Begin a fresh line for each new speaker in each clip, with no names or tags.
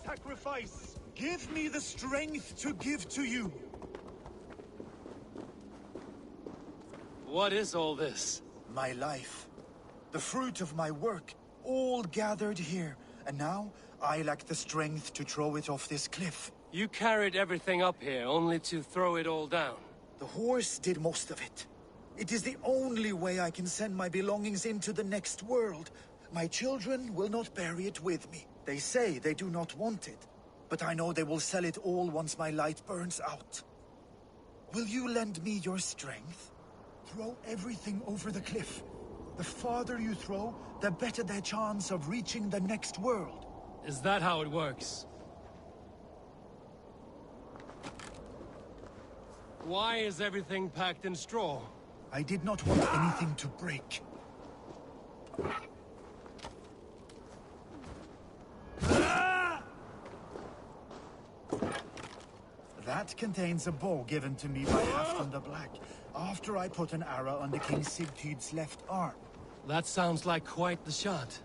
Sacrifice! Give me the strength to give to you!
What is all this?
My life. The fruit of my work, all gathered here. And now, I lack the strength to throw it off this cliff.
You carried everything up here, only to throw it all down.
The horse did most of it. It is the only way I can send my belongings into the next world. My children will not bury it with me. They say they do not want it, but I know they will sell it all once my light burns out. Will you lend me your strength? Throw everything over the cliff. The farther you throw, the better their chance of reaching the next world.
Is that how it works? Why is everything packed in straw?
I did not want anything to break. That contains a bow given to me by Halfdan the Black, after I put an arrow under King Sigtyd's left arm.
That sounds like quite the shot.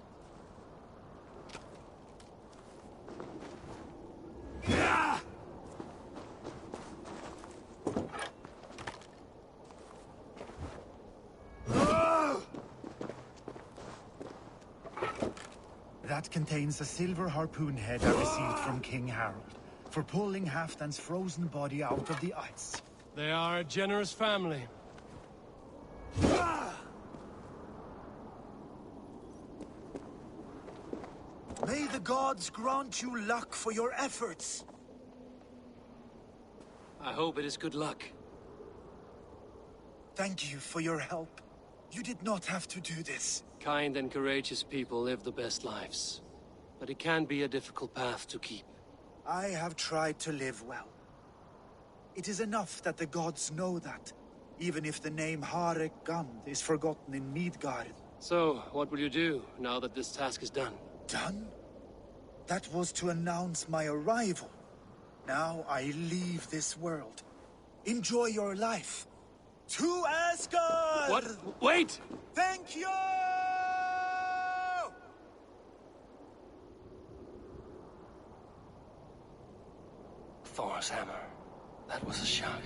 That contains a silver harpoon head I received from King Harold, for pulling Halfdan's frozen body out of the ice.
They are a generous family.
May the gods grant you luck for your efforts.
I hope it is good luck.
Thank you for your help. You did not have to do this.
Kind and courageous people live the best lives. but it can be a difficult path to keep.
I have tried to live well. It is enough that the gods know that, even if the name Harek Gand is forgotten in Midgard.
So, what will you do, now that this task is done?
Done? That was to announce my arrival. Now I leave this world. Enjoy your life. To Asgard!
What? Wait!
Thank you!
Thor's hammer. That was a shock.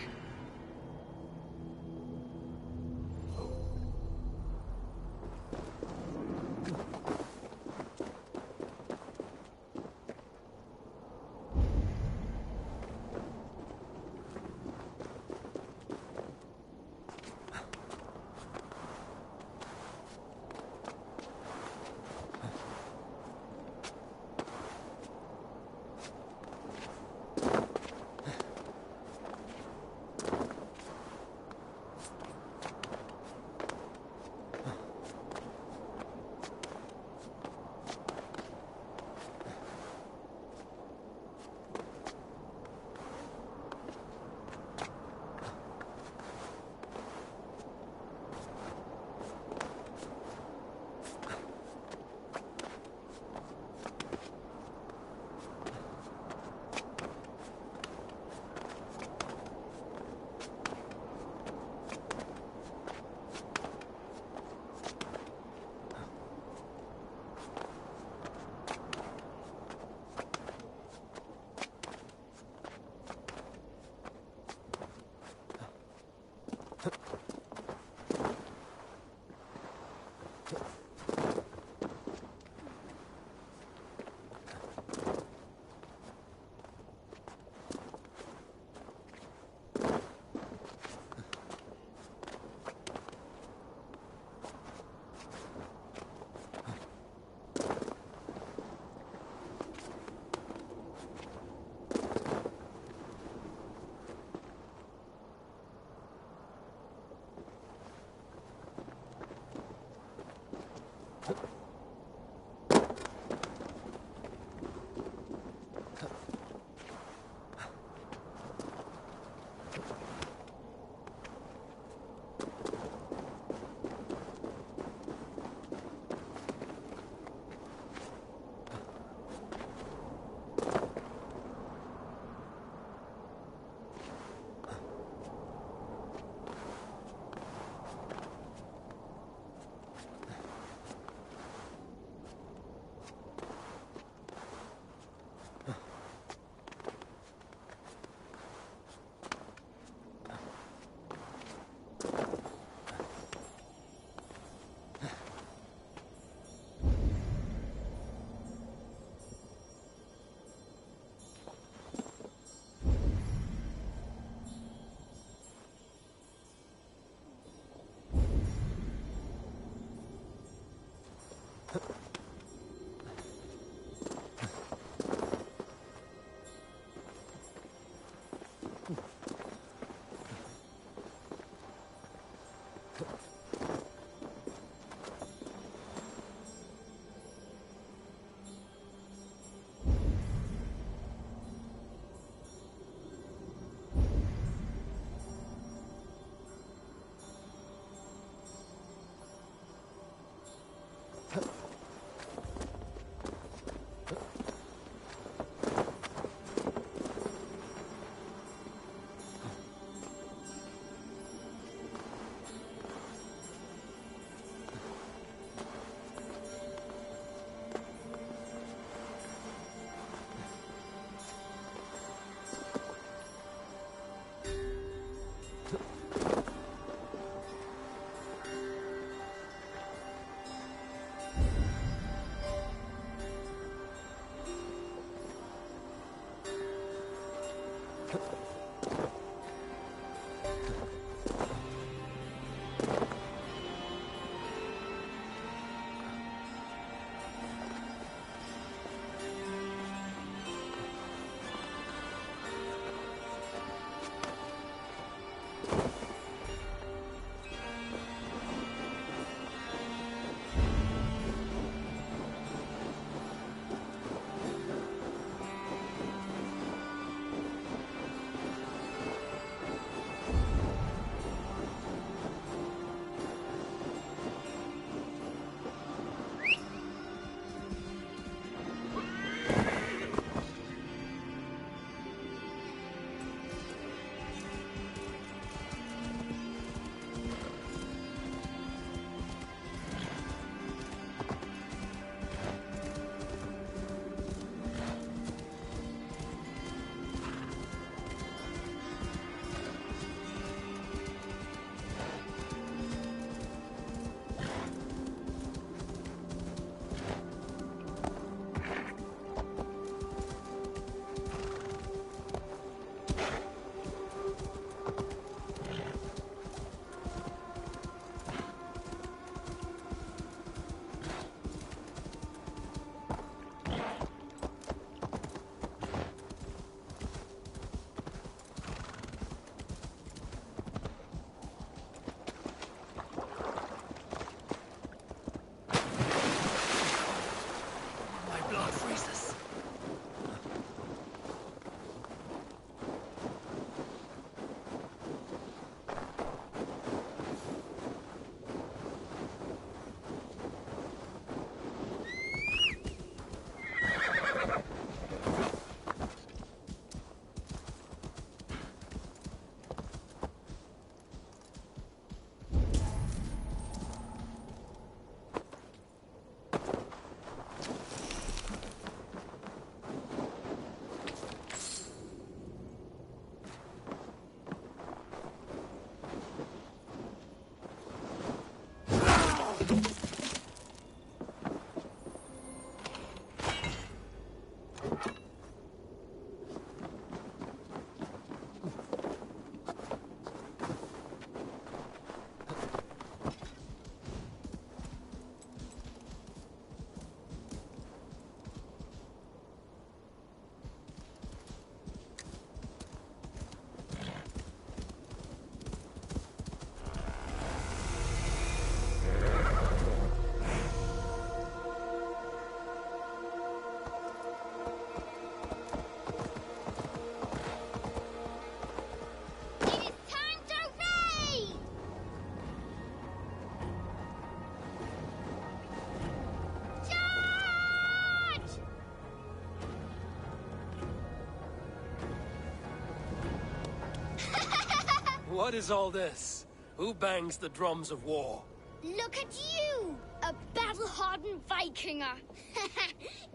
What is all this? Who bangs the drums of war?
Look at you! A battle-hardened Vikinger!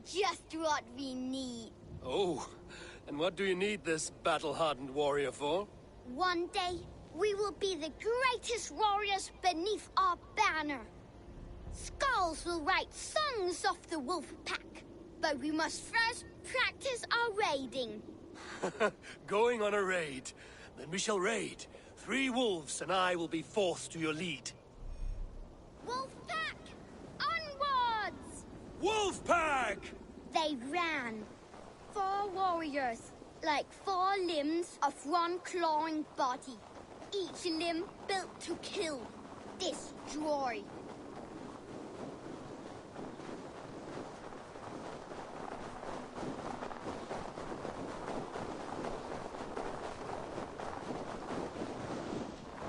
Just what we need.
Oh, and what do you need this battle-hardened warrior for?
One day, we will be the greatest warriors beneath our banner. Skulls will write songs of the wolf pack, but we must first practice our raiding.
Going on a raid. Then we shall raid. 3 wolves and I will be fourth to your lead.
Wolf pack! Onwards!
Wolf pack!
They ran. 4 warriors, like 4 limbs of one clawing body. Each limb built to kill, destroy.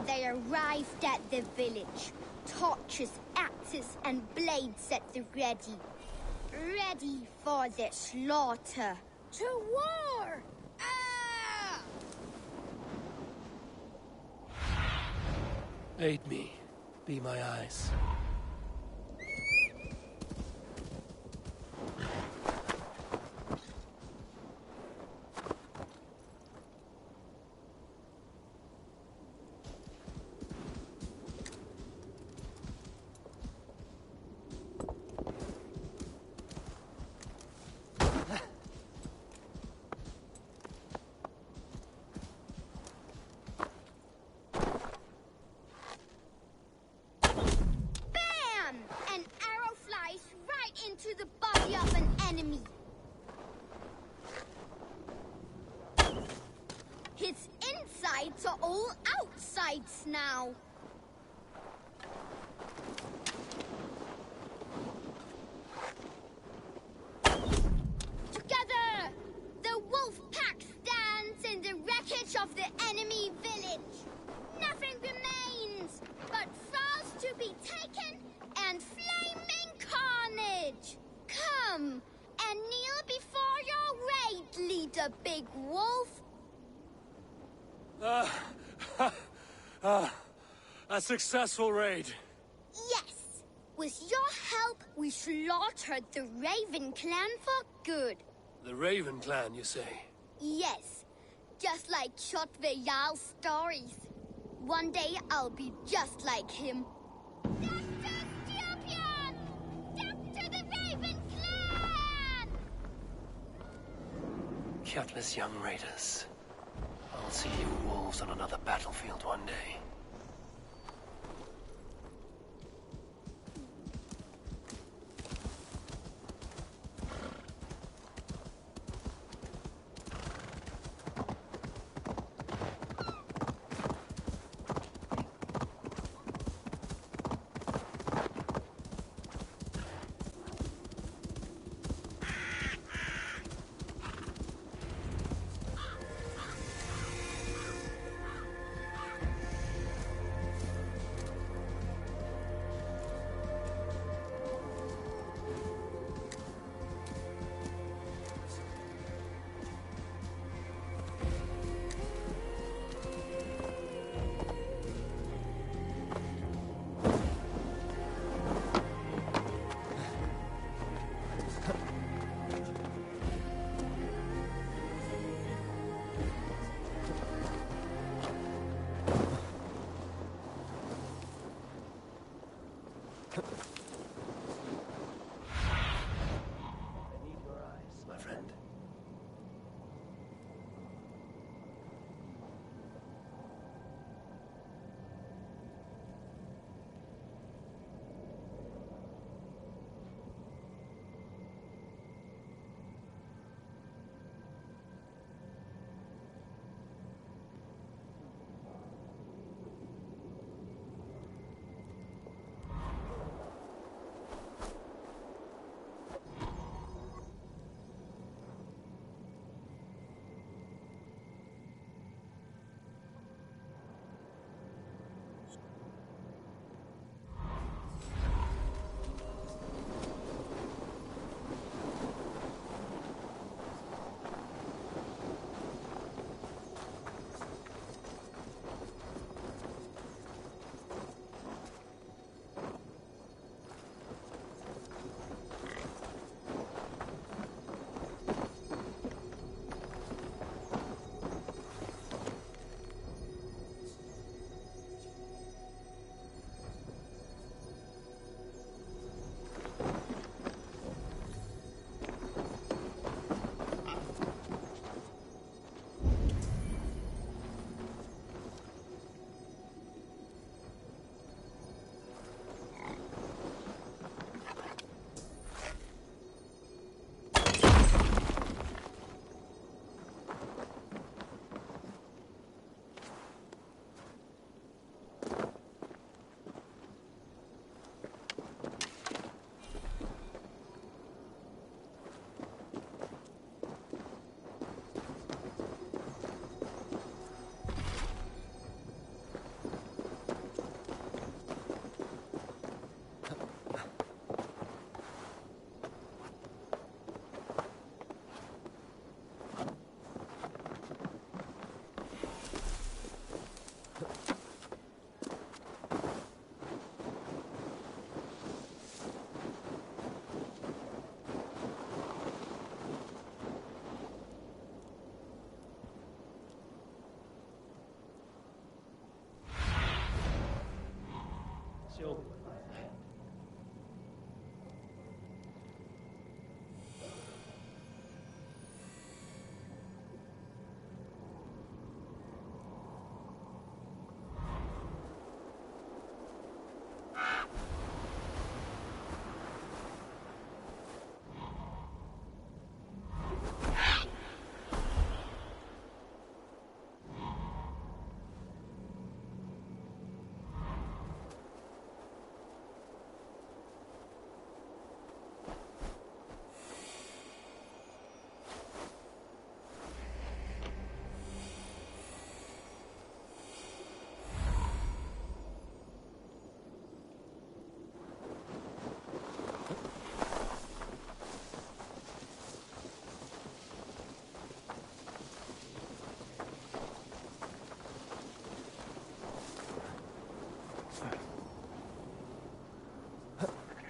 They arrived at the village. Torches, axes, and blades at the ready. Ready for the slaughter. To war! Ah!
Aid me. Be my eyes.
Into the body of an enemy. His insides are all outsides now. Together, the wolf pack stands in the wreckage of the enemy village. Nothing remains but thralls to be taken and flaming carnage. Come and kneel before your raid leader, Big Wolf.
A successful raid.
Yes. With your help, we slaughtered the Raven clan for good.
The Raven clan, you say?
Yes. Just like Shotvejal's stories. One day I'll be just like him.
Gutless young raiders. I'll see you wolves on another battlefield one day.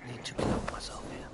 Need to clothe myself here.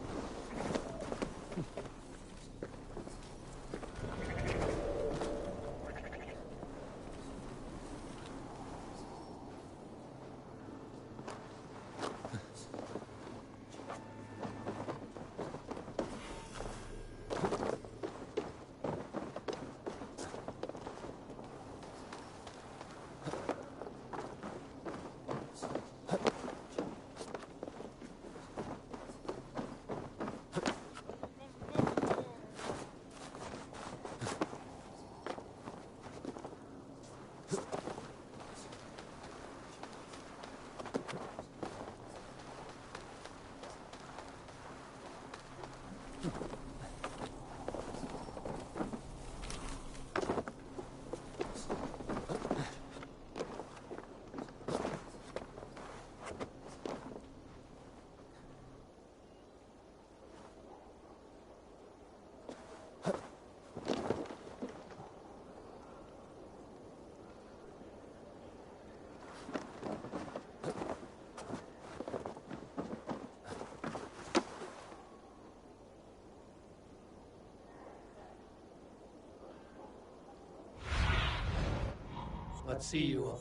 Let's see you all.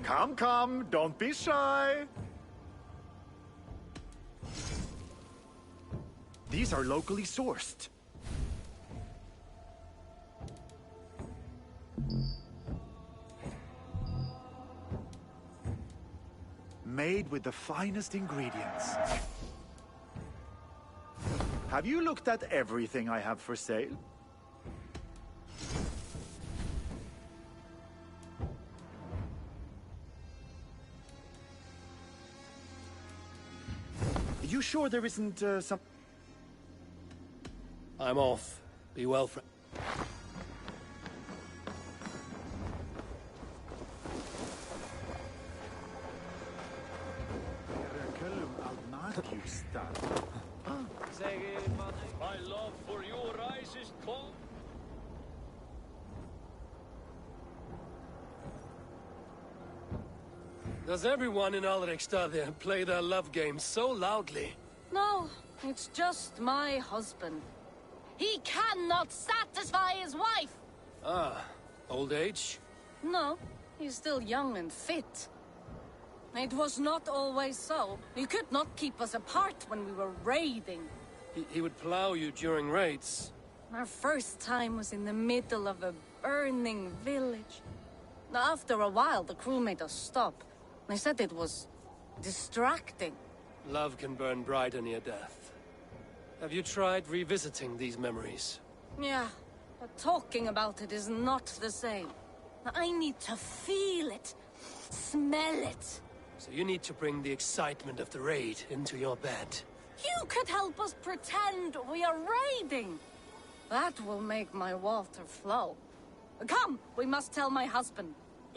Come, come, don't be shy. These are locally sourced. Made with the finest ingredients. Have you looked at everything I have for sale? You sure there isn't some...
I'm off. Be well, friend.
My love for your eyes is cold.
Does everyone in Alrekstad play their love game so loudly?
No, it's just my husband. He cannot satisfy his wife!
Ah, old age?
No, he's still young and fit. It was not always so. He could not keep us apart when we were raiding.
He would plow you during raids.
Our first time was in the middle of a burning village. After a while, the crew made us stop. They said it was distracting.
Love can burn brighter near death. Have you tried revisiting these memories?
Yeah, but talking about it is not the same. I need to feel it, smell it.
So you need to bring the excitement of the raid into your bed.
You could help us pretend we are raiding. That will make my water flow. Come, we must tell my husband.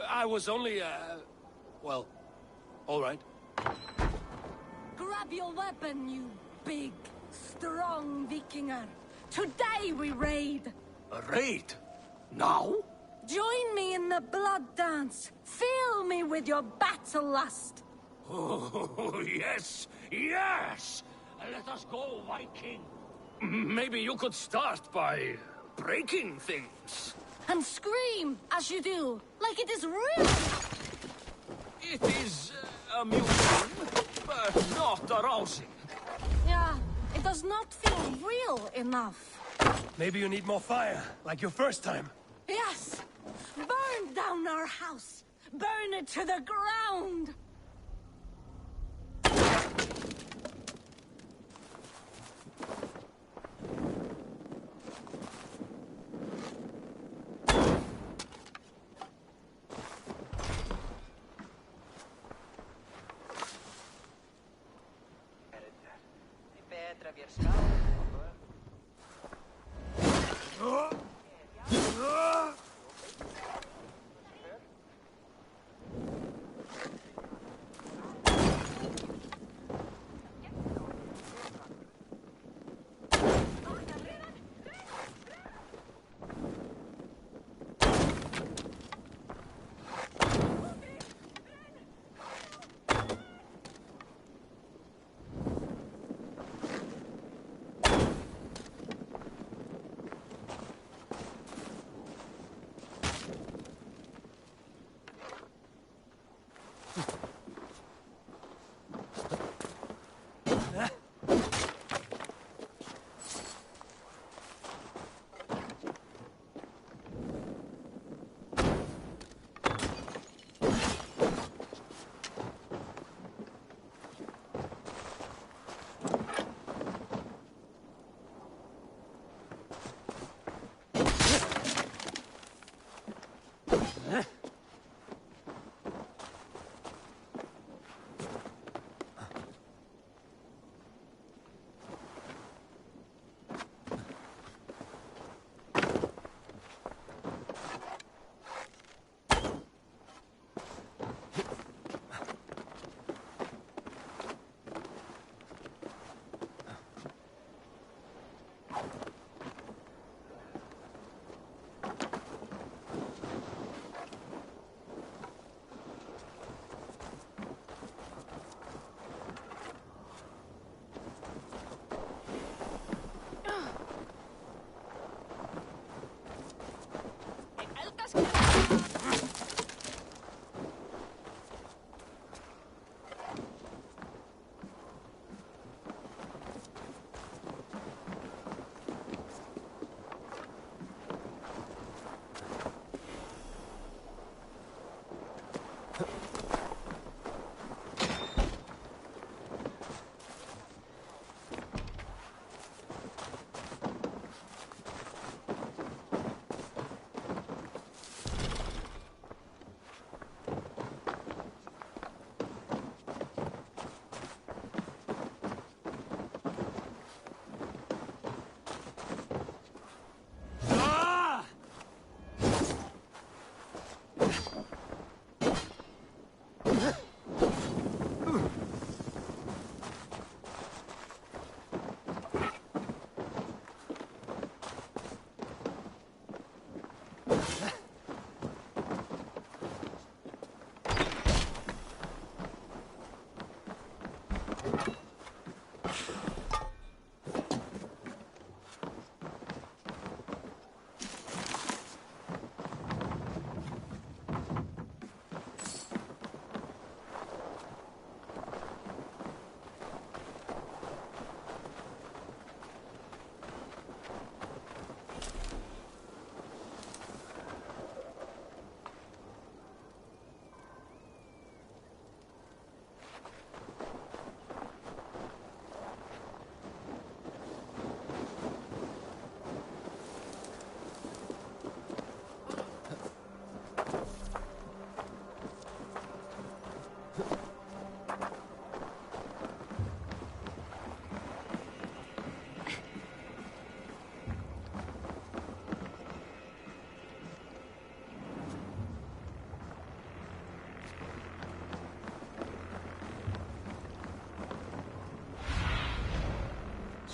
I was only, well, all right.
Grab your weapon, you big, strong Vikinger. Today we raid.
A raid? Now?
Join me in the blood dance. Fill me with your battle lust.
Oh, yes, yes! Let us go, Viking. Maybe you could start by breaking things.
And scream as you do, like it is real.
It is amusing, but not arousing.
Yeah, it does not feel real enough.
Maybe you need more fire, like your first time.
Yes! Burn down our house! Burn it to the ground!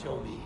Show me.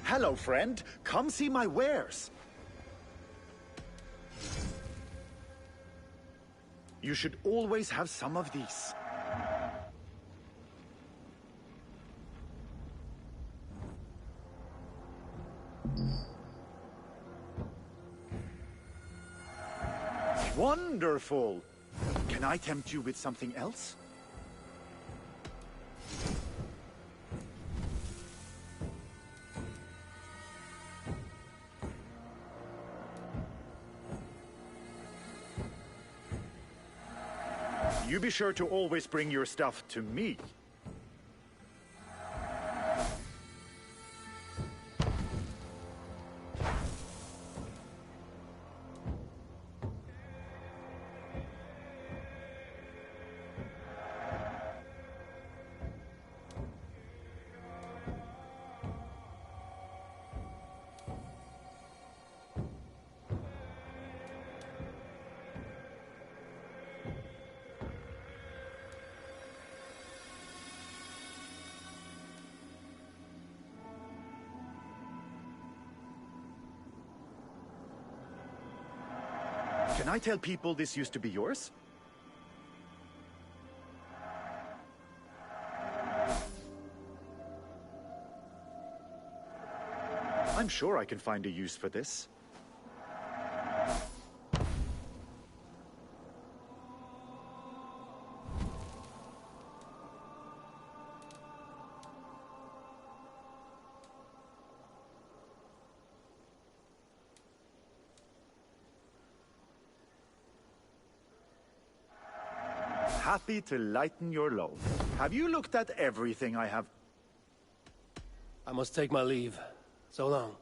Hello, friend. Come see my wares. You should always have some of these. Wonderful! Can I tempt you with something else? You be sure to always bring your stuff to me. Can I tell people this used to be yours? I'm sure I can find a use for this. Happy to lighten your load. Have you looked at everything I have?
I must take my leave. So long.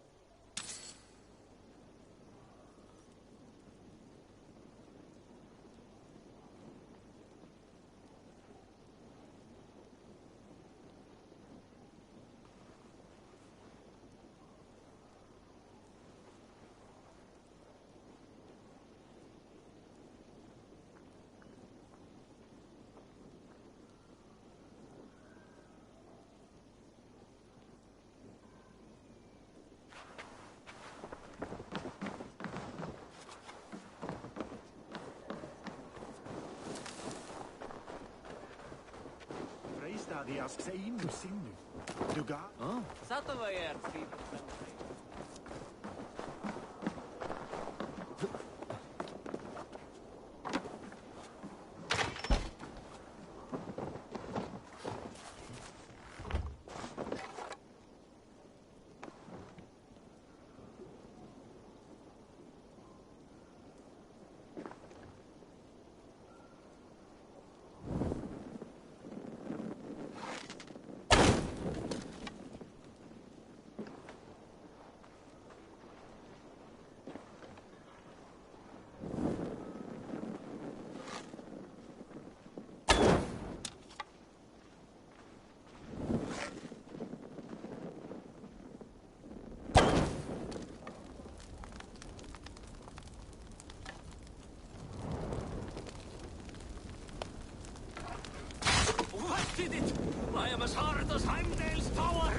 Did it! I am as hard as Heimdall's tower!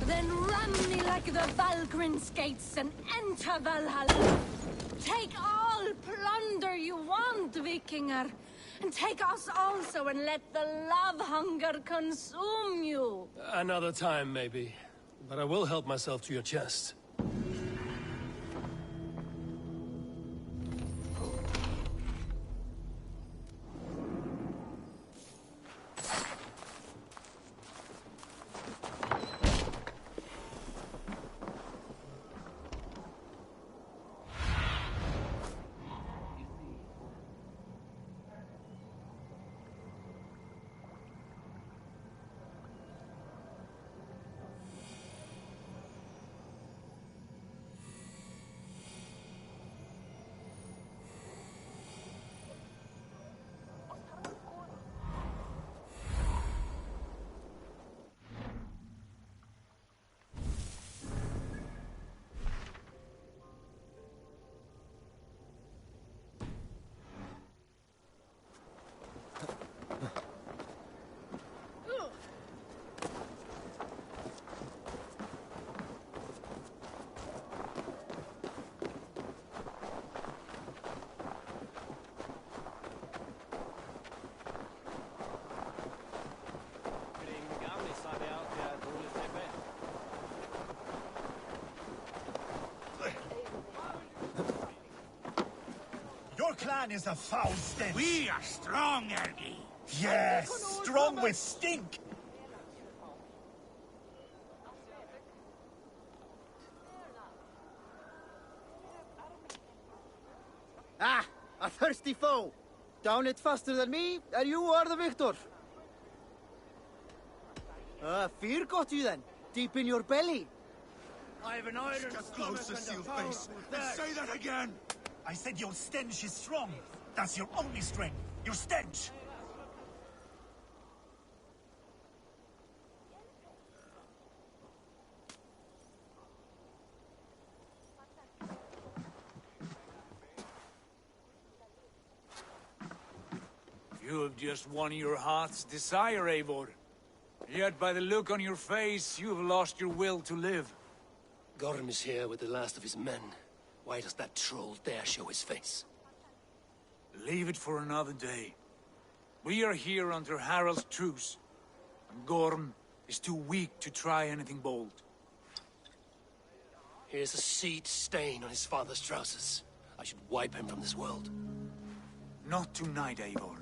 Then ram me like the Valgrin's gates and enter Valhalla. Take all plunder you want, Vikinger. And take us also and let the love hunger consume you.
Another time, maybe. But I will help myself to your chest.
clan is a foul stench.
We are strong, Ergi.
Yes, strong with stink.
Ah, a thirsty foe. Down it faster than me, and you are the victor. Fear got you then, deep in your belly.
I have an iron
Get
stomach
closer,
and a
seal face.
powerful
And
thirst.
say that again. I said your stench is strong. That's your only strength. Your stench.
You have just won your heart's desire, Eivor. Yet by the look on your face, you have lost your will to live.
Gorm is here with the last of his men. Why does that troll dare show his face?
Leave it for another day. We are here under Harald's truce, and Gorm is too weak to try anything bold.
Here's a seed stain on his father's trousers. I should wipe him from this world.
Not tonight, Eivor.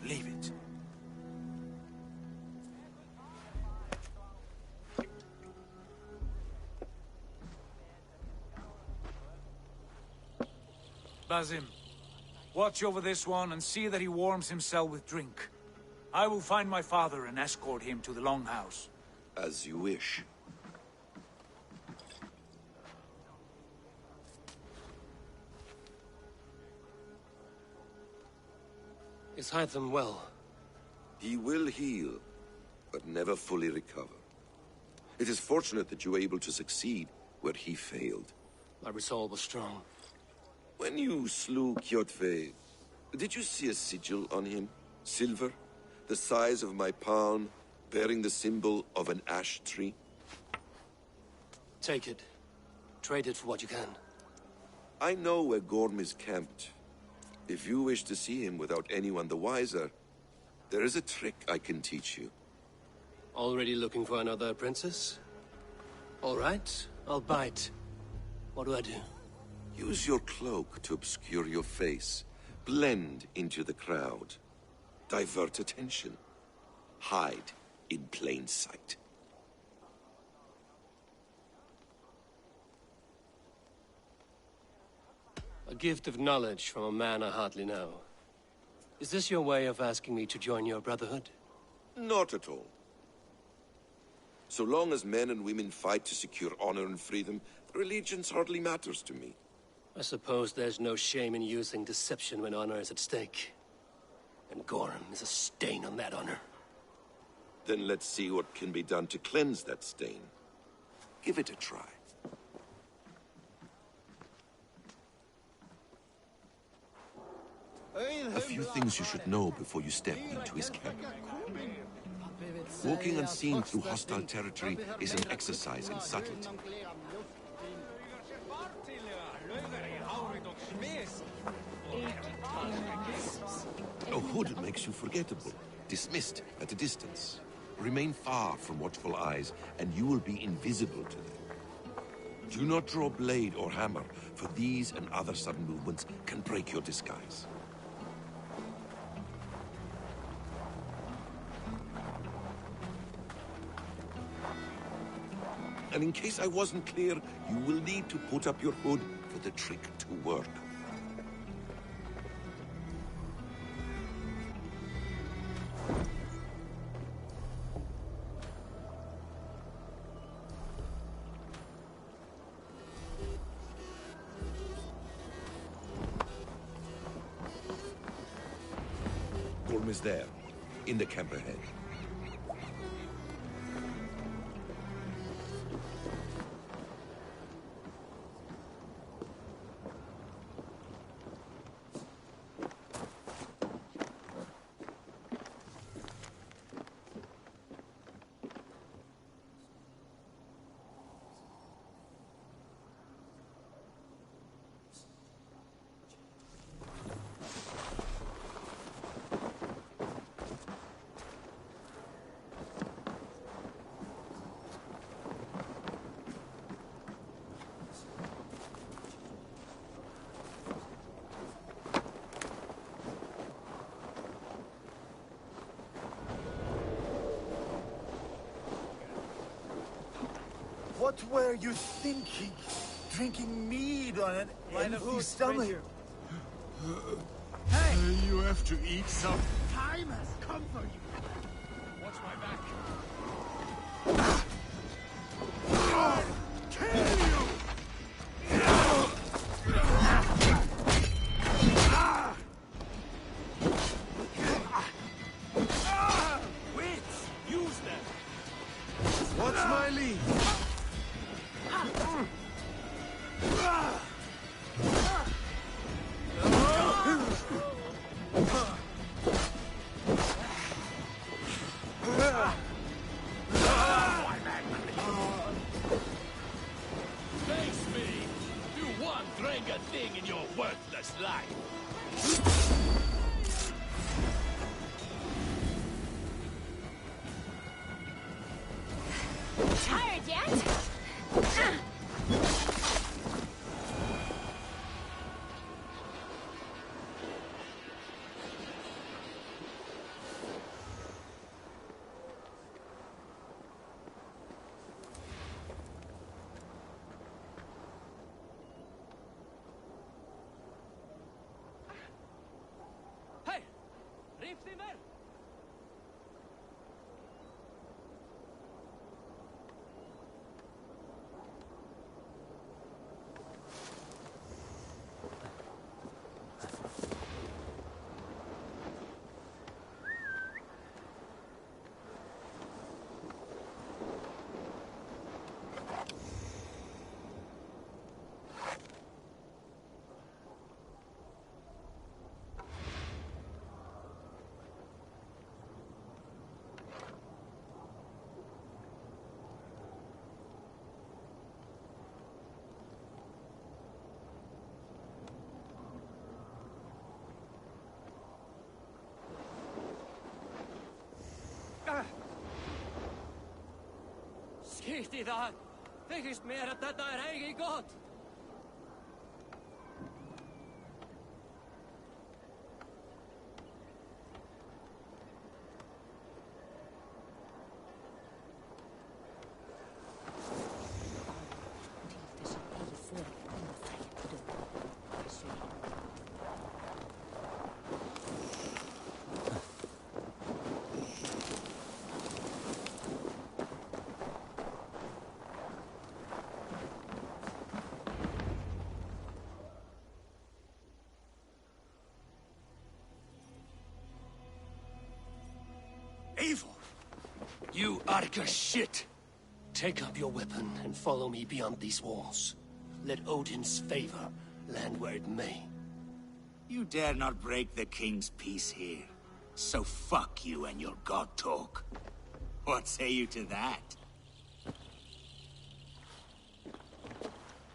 Leave it. Basim, watch over this one and see that he warms himself with drink. I will find my father and escort him to the Longhouse.
As you wish.
Is Hytham well?
He will heal, but never fully recover. It is fortunate that you were able to succeed where he failed.
My resolve was strong.
When you slew Kjotve, did you see a sigil on him? Silver? The size of my palm, bearing the symbol of an ash tree?
Take it. Trade it for what you can.
I know where Gorm is camped. If you wish to see him without anyone the wiser, there is a trick I can teach you.
Already looking for another princess? All right, I'll bite. What do I do?
Use your cloak to obscure your face. Blend into the crowd. Divert attention. Hide in plain sight.
A gift of knowledge from a man I hardly know. Is this your way of asking me to join your brotherhood?
Not at all. So long as men and women fight to secure honor and freedom, allegiance hardly matters to me.
I suppose there's no shame in using deception when honor is at stake. And Gorm is a stain on that honor.
Then let's see what can be done to cleanse that stain. Give it a try. A few things you should know before you step into his camp. Walking unseen through hostile territory is an exercise in subtlety. A hood makes you forgettable, dismissed at a distance. Remain far from watchful eyes, and you will be invisible to them. Do not draw blade or hammer, for these and other sudden movements can break your disguise. And in case I wasn't clear, you will need to put up your hood for the trick to work. Gorm is there, in the camp ahead.
What were you thinking? Drinking mead on an empty stomach?
Hey!
You have to eat some.
Time has come for you.
Watch my back.
I'll kill you!
Wits! Use them!
What's my lead?
Face me! You won't drink a thing in your worthless life!
Tired yet?
Hei! Riv timmer! Skit i det! Tykkes mer at dette er ikke godt!
Evil!
You Arca shit! Take up your weapon and follow me beyond these walls. Let Odin's favor land where it may.
You dare not break the king's peace here. So fuck you and your god talk. What say you to that?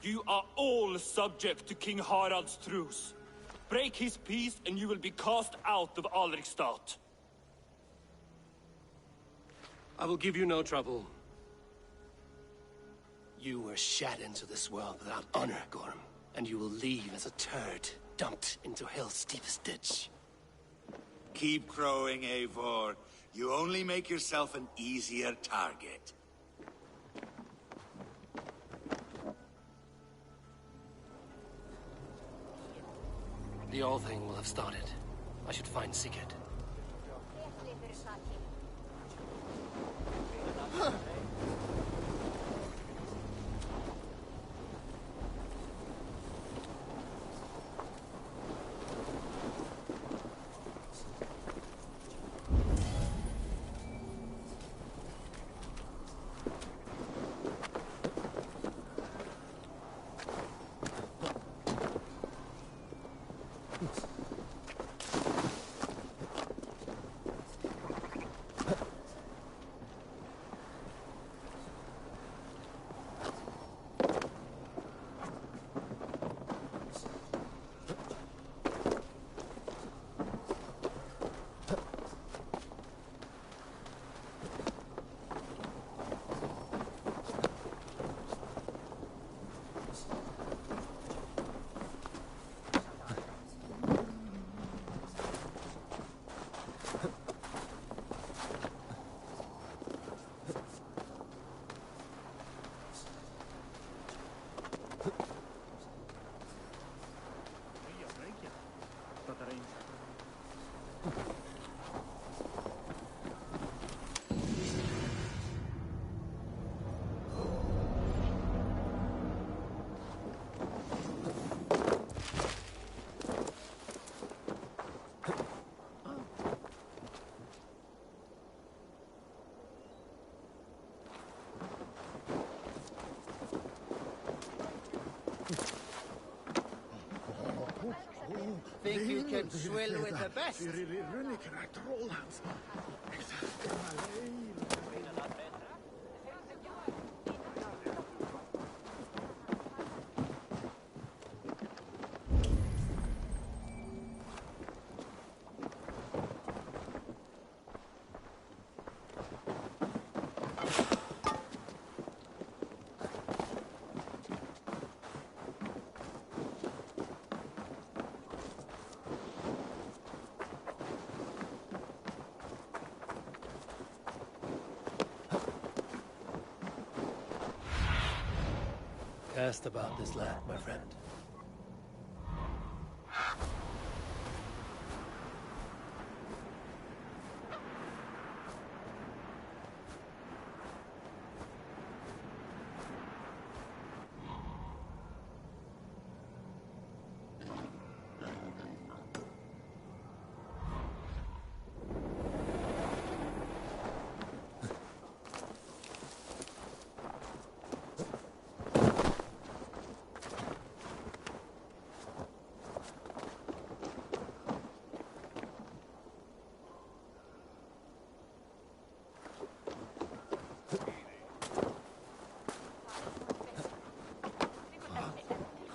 You are all subject to King Harald's truce. Break his peace and you will be cast out of Alrikstad.
I will give you no trouble. You were shat into this world without honor, Gorm, and you will leave as a turd dumped into hell's deepest ditch.
Keep crowing, Eivor. You only make yourself an easier target.
The all thing will have started. I should find Sigurd.
and swill with the best.
Cast about this land, my friend.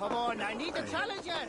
Come on, I need a challenger!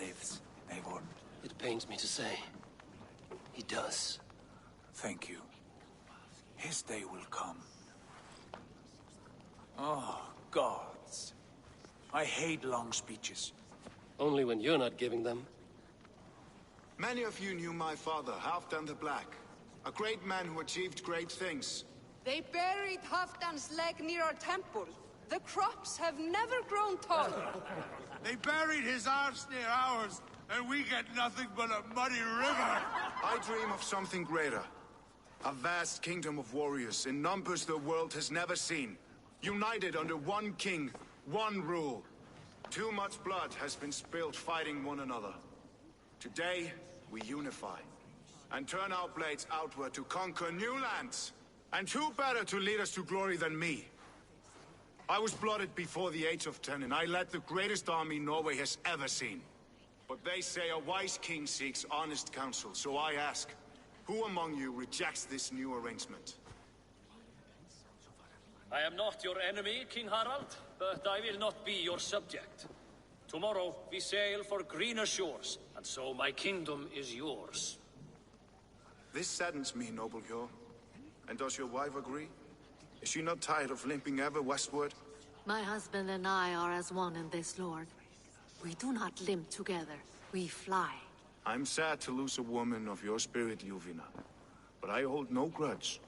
lives, Eivor.
It pains me to say. He does.
Thank you. His day will come. Oh, gods. I hate long speeches.
Only when you're not giving them.
Many of you knew my father, Halfdan the Black. A great man who achieved great things.
They buried Halfdan's leg near our temple. The crops have never grown taller.
They buried his arse near ours, and we get nothing but a muddy river.
I dream of something greater. A vast kingdom of warriors in numbers the world has never seen. United under one king, one rule. Too much blood has been spilled fighting one another. Today, we unify. And turn our blades outward to conquer new lands. And who better to lead us to glory than me? I was blooded before the age of 10, and I led the greatest army Norway has ever seen. But they say a wise king seeks honest counsel, so I ask, who among you rejects this new arrangement?
I am not your enemy, King Harald, but I will not be your subject. Tomorrow we sail for greener shores, and so my kingdom is yours.
This saddens me, noble Hjor. And does your wife agree? Is she not tired of limping ever westward?
My husband and I are as one in this, Lord. We do not limp together. We fly.
I'm sad to lose a woman of your spirit, Ljuvina. But I hold no grudge.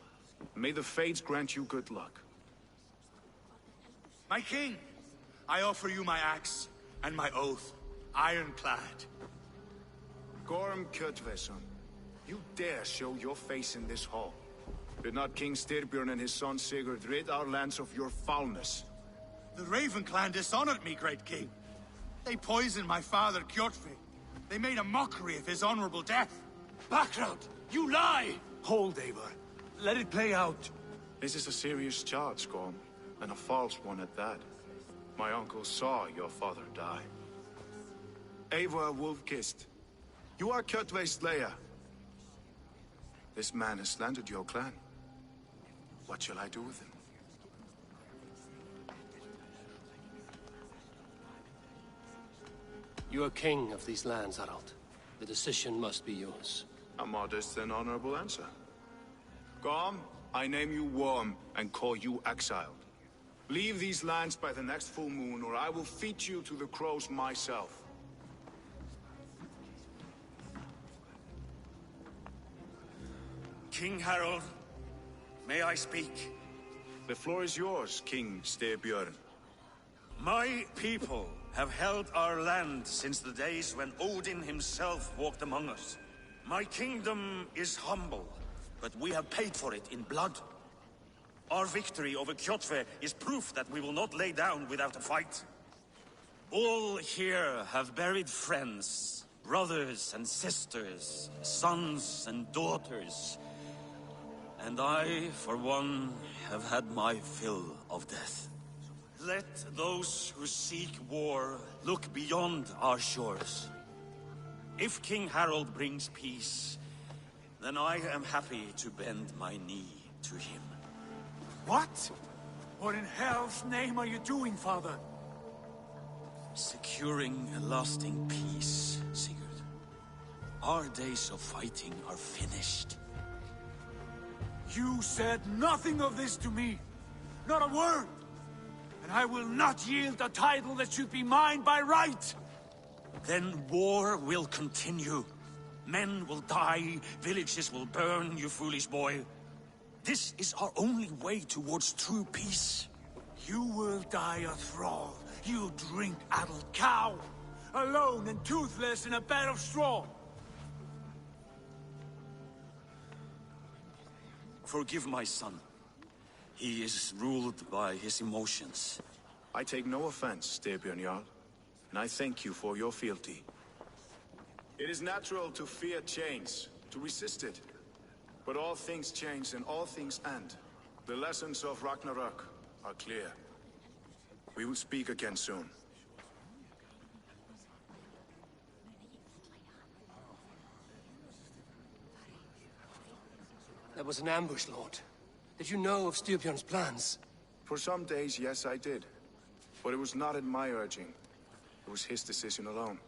May the fates grant you good luck.
My king, I offer you my axe and my oath, ironclad.
Gorm Kjotveson, you dare show your face in this hall. Did not King Styrbjörn and his son Sigurd rid our lands of your foulness?
The Raven clan dishonored me, great king. They poisoned my father, Kjotve. They made a mockery of his honorable death.
Background! You lie!
Hold, Eivor. Let it play out.
This is a serious charge, Gorm, and a false one at that. My uncle saw your father die. Eivor Wolf-Kissed, you are Kjotve's slayer. This man has slandered your clan. What shall I do with him?
You are king of these lands, Harald. The decision must be yours.
A modest and honorable answer. Gorm, I name you Worm and call you exiled. Leave these lands by the next full moon, or I will feed you to the crows myself.
King Harald, may I speak?
The floor is yours, King Styrbjörn.
My people have held our land since the days when Odin himself walked among us. My kingdom is humble, but we have paid for it in blood. Our victory over Kjotve is proof that we will not lay down without a fight. All here have buried friends, brothers and sisters, sons and daughters. And I, for one, have had my fill of death. Let those who seek war look beyond our shores. If King Harald brings peace, then I am happy to bend my knee to him.
What? What in hell's name are you doing, father?
Securing a lasting peace, Sigurd. Our days of fighting are finished.
You said nothing of this to me. Not a word. And I will not yield a title that should be mine by right.
Then war will continue. Men will die, villages will burn, you foolish boy. This is our only way towards true peace.
You will die a thrall. You drink-addled cow. Alone and toothless in a bed of straw.
Forgive my son. He is ruled by his emotions.
I take no offense, Styrbjörn Jarl, and I thank you for your fealty. It is natural to fear change, to resist it. But all things change and all things end. The lessons of Ragnarok are clear. We will speak again soon.
That was an ambush, Lord. Did you know of Styrbjörn's plans?
For some days, yes, I did. But it was not at my urging. It was his decision alone.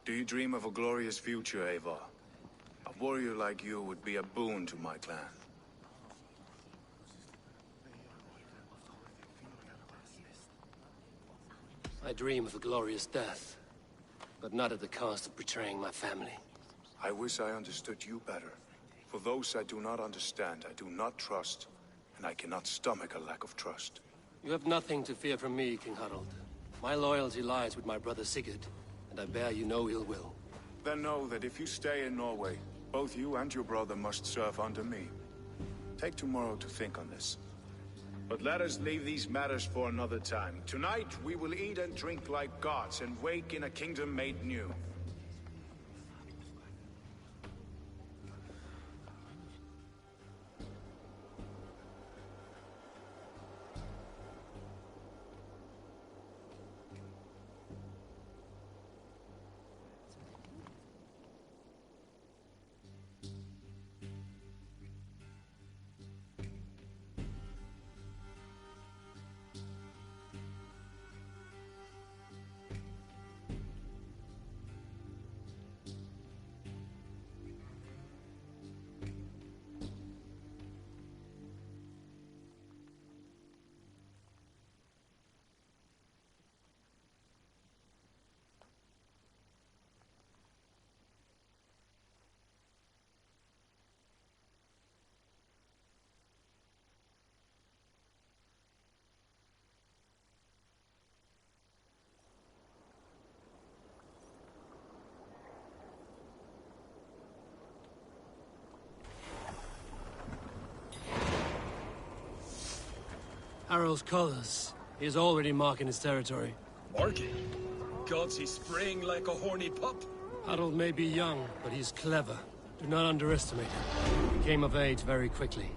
Do you dream of a glorious future, Eivor? A warrior like you would be a boon to my clan.
I dream of a glorious death, but not at the cost of betraying my family.
I wish I understood you better. For those I do not understand, I do not trust, and I cannot stomach a lack of trust.
You have nothing to fear from me, King Harald. My loyalty lies with my brother Sigurd, and I bear you no ill will.
Then know that if you stay in Norway, both you and your brother must serve under me. Take tomorrow to think on this. But let us leave these matters for another time. Tonight, we will eat and drink like gods and wake in a kingdom made new.
Harald's colors. He is already marking his territory.
Marking? Gods, he's spraying like a horny pup.
Harald may be young, but he's clever. Do not underestimate him. He came of age very quickly.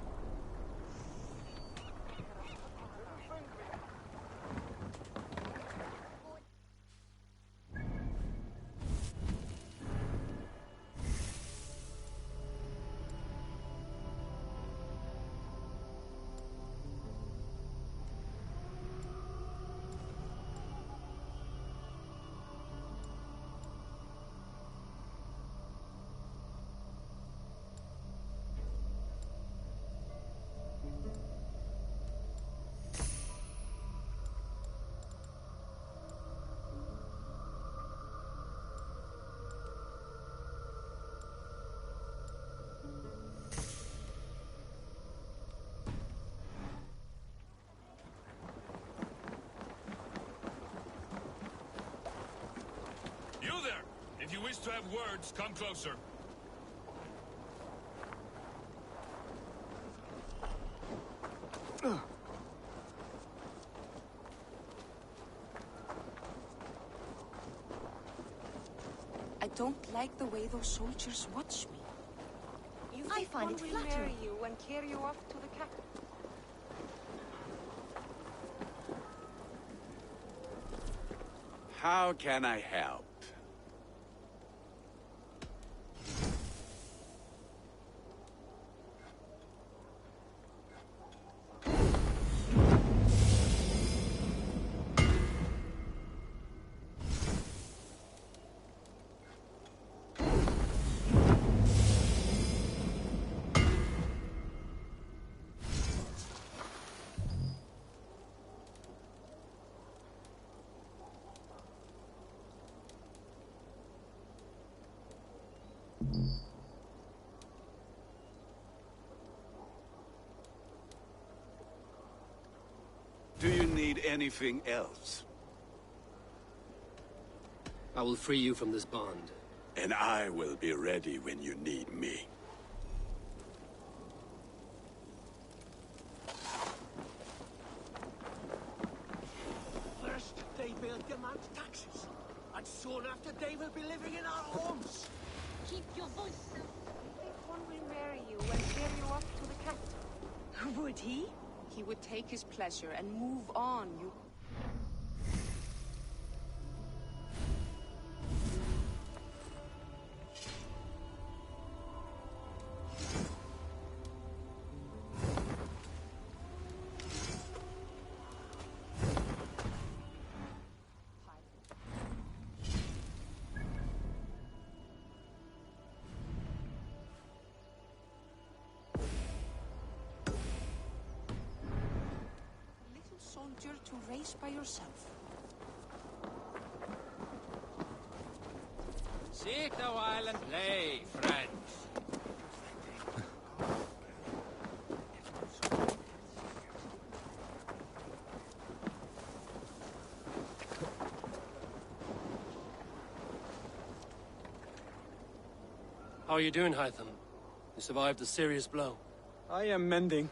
If you wish to have words, come closer.
I don't like the way those soldiers watch me.
I find it
will
flattering.
marry you and carry you off to the capital.
How can I help? Do you need anything else?
I will free you from this bond.
And I will be ready when you need me.
First, they will demand taxes. And soon after, they will be living in our homes.
Keep your voice down.
I think one will marry you and carry you off to the capital.
Would he?
He would take his pleasure and move on. You. place by yourself.
Sit a while and play, friends.
How are you doing, Hytham? You survived a serious blow.
I am mending.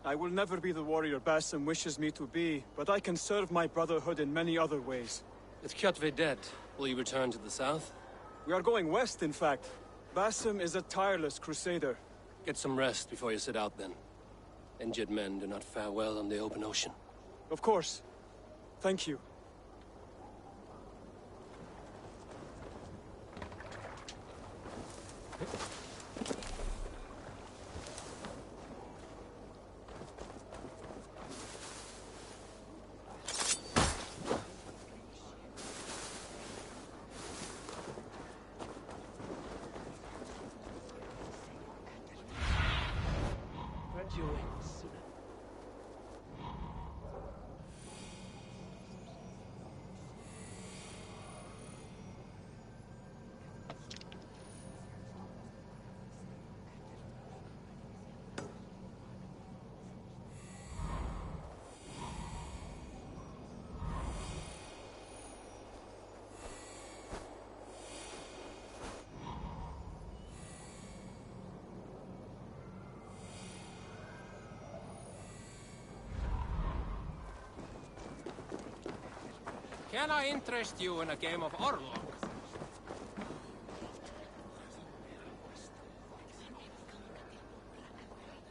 I will never be the warrior Basim wishes me to be, but I can serve my brotherhood in many other ways.
With Kjotve dead, will you return to the south?
We are going west, in fact. Basim is a tireless crusader.
Get some rest before you set out, then. Injured men do not fare well on the open ocean.
Of course. Thank you.
Can I interest you in a game of Orlog?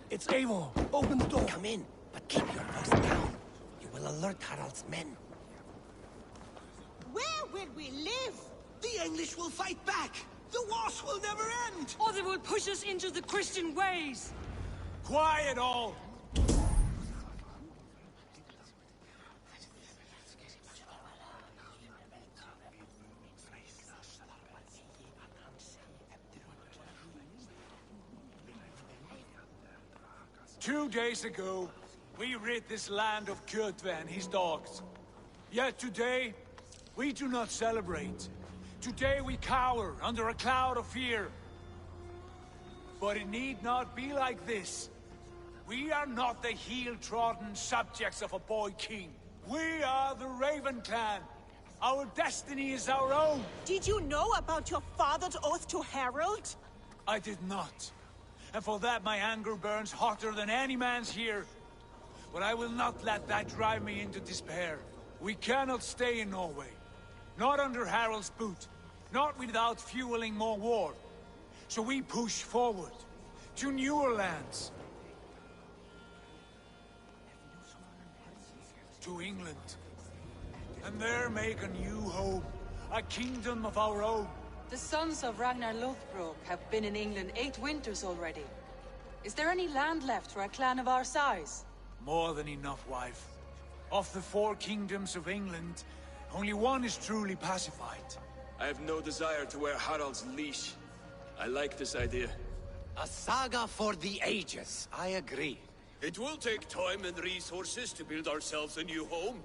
It's Eivor! Open the door! Come in, but keep your voice down. You will alert Harald's men.
Where will we live?
The English will fight back! The wars will never end!
Or they will push us into the Christian ways!
Quiet all! Two days ago, we rid this land of Kjotve and his dogs. Yet today, we do not celebrate. Today we cower under a cloud of fear. But it need not be like this. We are not the heel-trodden subjects of a boy king. We are the Raven clan. Our destiny is our own.
Did you know about your father's oath to Harald?
I did not. And for that my anger burns hotter than any man's here. But I will not let that drive me into despair. We cannot stay in Norway. Not under Harald's boot. Not without fueling more war. So we push forward. To newer lands. To England. And there make a new home. A kingdom of our own.
The sons of Ragnar Lothbrok have been in England 8 winters already. Is there any land left for a clan of our size?
More than enough, wife. Of the 4 kingdoms of England, only one is truly pacified.
I have no desire to wear Harald's leash. I like this idea.
A saga for the ages, I agree.
It will take time and resources to build ourselves a new home,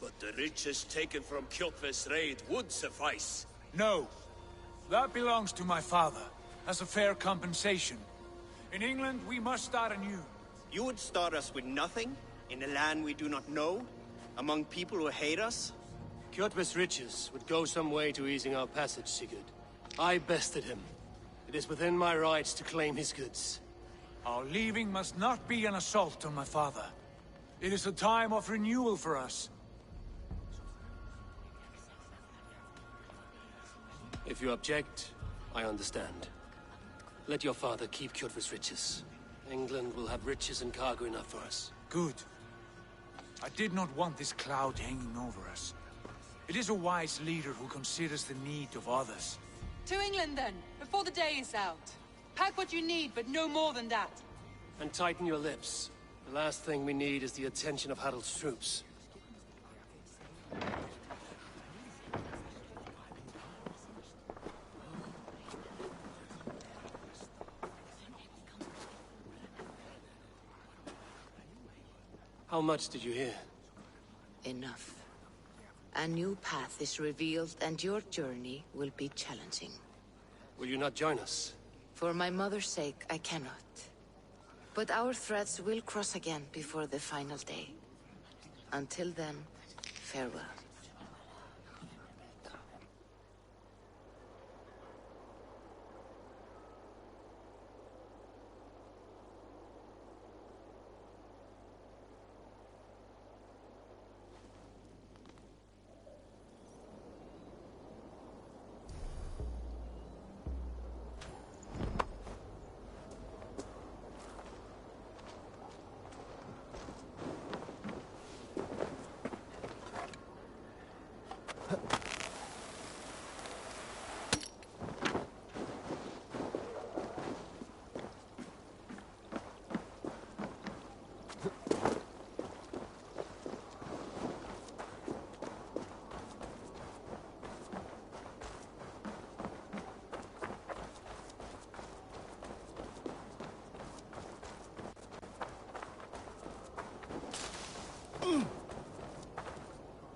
but the riches taken from Kjotve's raid would suffice.
No. That belongs to my father, as a fair compensation. In England, we must start anew.
You would start us with nothing? In a land we do not know? Among people who hate us?
Kjotve's riches would go some way to easing our passage, Sigurd. I bested him. It is within my rights to claim his goods.
Our leaving must not be an assault on my father. It is a time of renewal for us.
If you object, I understand. Let your father keep Kjotve's riches. England will have riches and cargo enough for us.
Good. I did not want this cloud hanging over us. It is a wise leader who considers the need of others.
To England then, before the day is out. Pack what you need, but no more than that.
And tighten your lips. The last thing we need is the attention of Harald's troops. How much did you hear?
Enough. A new path is revealed, and your journey will be challenging.
Will you not join us?
For my mother's sake, I cannot. But our threads will cross again before the final day. Until then, farewell.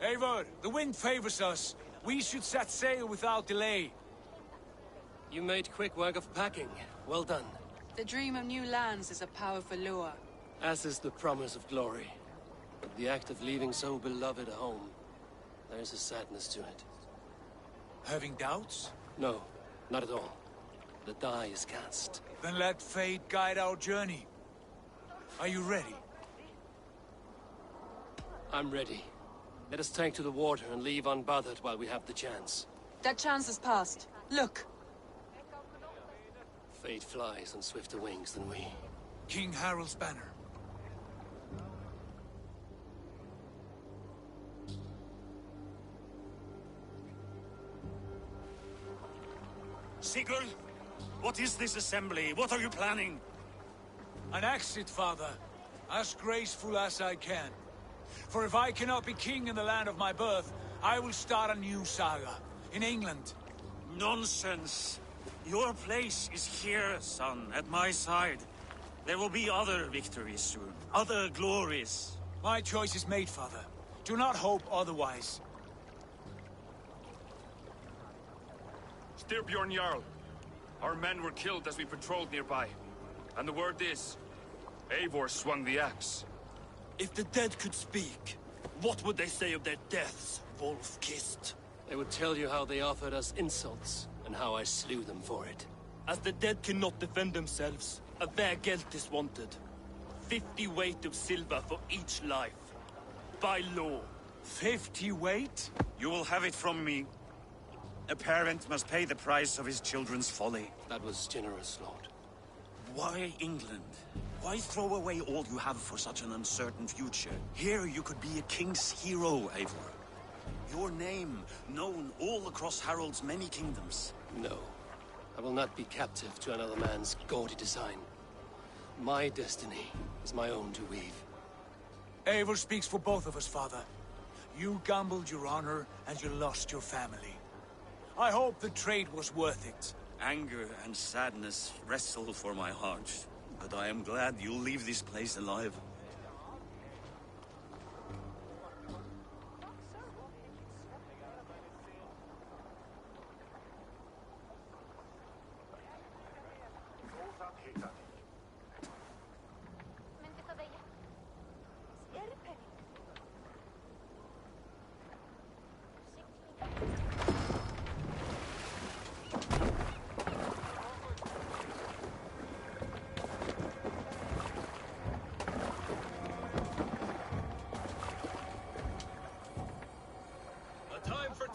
Eivor, the wind favors us. We should set sail without delay.
You made quick work of packing. Well done.
The dream of new lands is a powerful lure.
As is the promise of glory. But the act of leaving so beloved a home, there's a sadness to it.
Having doubts?
No, not at all. The die is cast.
Then let fate guide our journey. Are you ready?
I'm ready. Let us take to the water and leave unbothered while we have the chance.
That chance has passed. Look!
Fate flies on swifter wings than we.
King Harald's banner.
Sigurd, what is this assembly? What are you planning?
An exit, father. As graceful as I can. For if I cannot be king in the land of my birth, I will start a new saga. In England.
Nonsense. Your place is here, son, at my side. There will be other victories soon. Other glories.
My choice is made, father. Do not hope otherwise.
Styrbjorn Jarl. Our men were killed as we patrolled nearby. And the word is, Eivor swung the axe.
If the dead could speak, what would they say of their deaths, wolf-kissed?
They would tell you how they offered us insults, and how I slew them for it.
As the dead cannot defend themselves, a vergelt is wanted. 50 weight of silver for each life. By law.
50 weight?
You will have it from me. A parent must pay the price of his children's folly.
That was generous, Lord.
Why England? Why throw away all you have for such an uncertain future? Here you could be a king's hero, Eivor. Your name known all across Harald's many kingdoms.
No. I will not be captive to another man's gaudy design. My destiny is my own to weave.
Eivor speaks for both of us, father. You gambled your honor, and you lost your family. I hope the trade was worth it.
Anger and sadness wrestle for my heart. But I am glad you'll leave this place alive.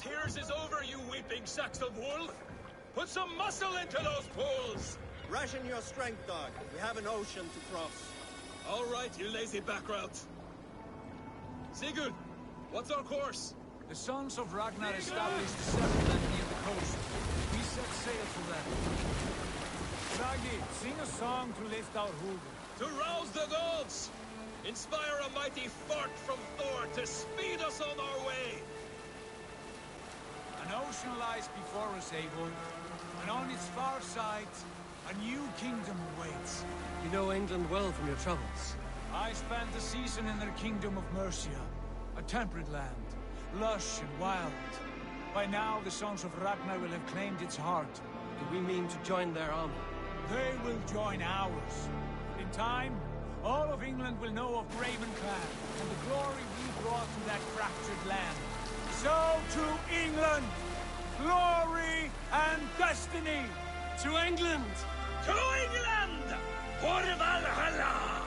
Tears is over, you weeping sacks of wool! Put some muscle into those pulls!
Ration your strength, dog. We have an ocean to cross.
All right, you lazy backrout. Sigurd, what's our course?
The sons of Ragnar established a settlement near the coast. We set sail for them. Ragni, sing a song to lift our hood.
To rouse the gods! Inspire a mighty fart from Thor to speed us on our way!
An ocean lies before us, Eivor, and on its far side, a new kingdom awaits.
You know England well from your travels.
I spent a season in their kingdom of Mercia. A temperate land, lush and wild. By now, the Sons of Ragnar will have claimed its heart.
Do we mean to join their army?
They will join ours. In time, all of England will know of Ravenclan and the glory we brought to that fractured land. So to England! Glory and destiny!
To England!
To England! For Valhalla!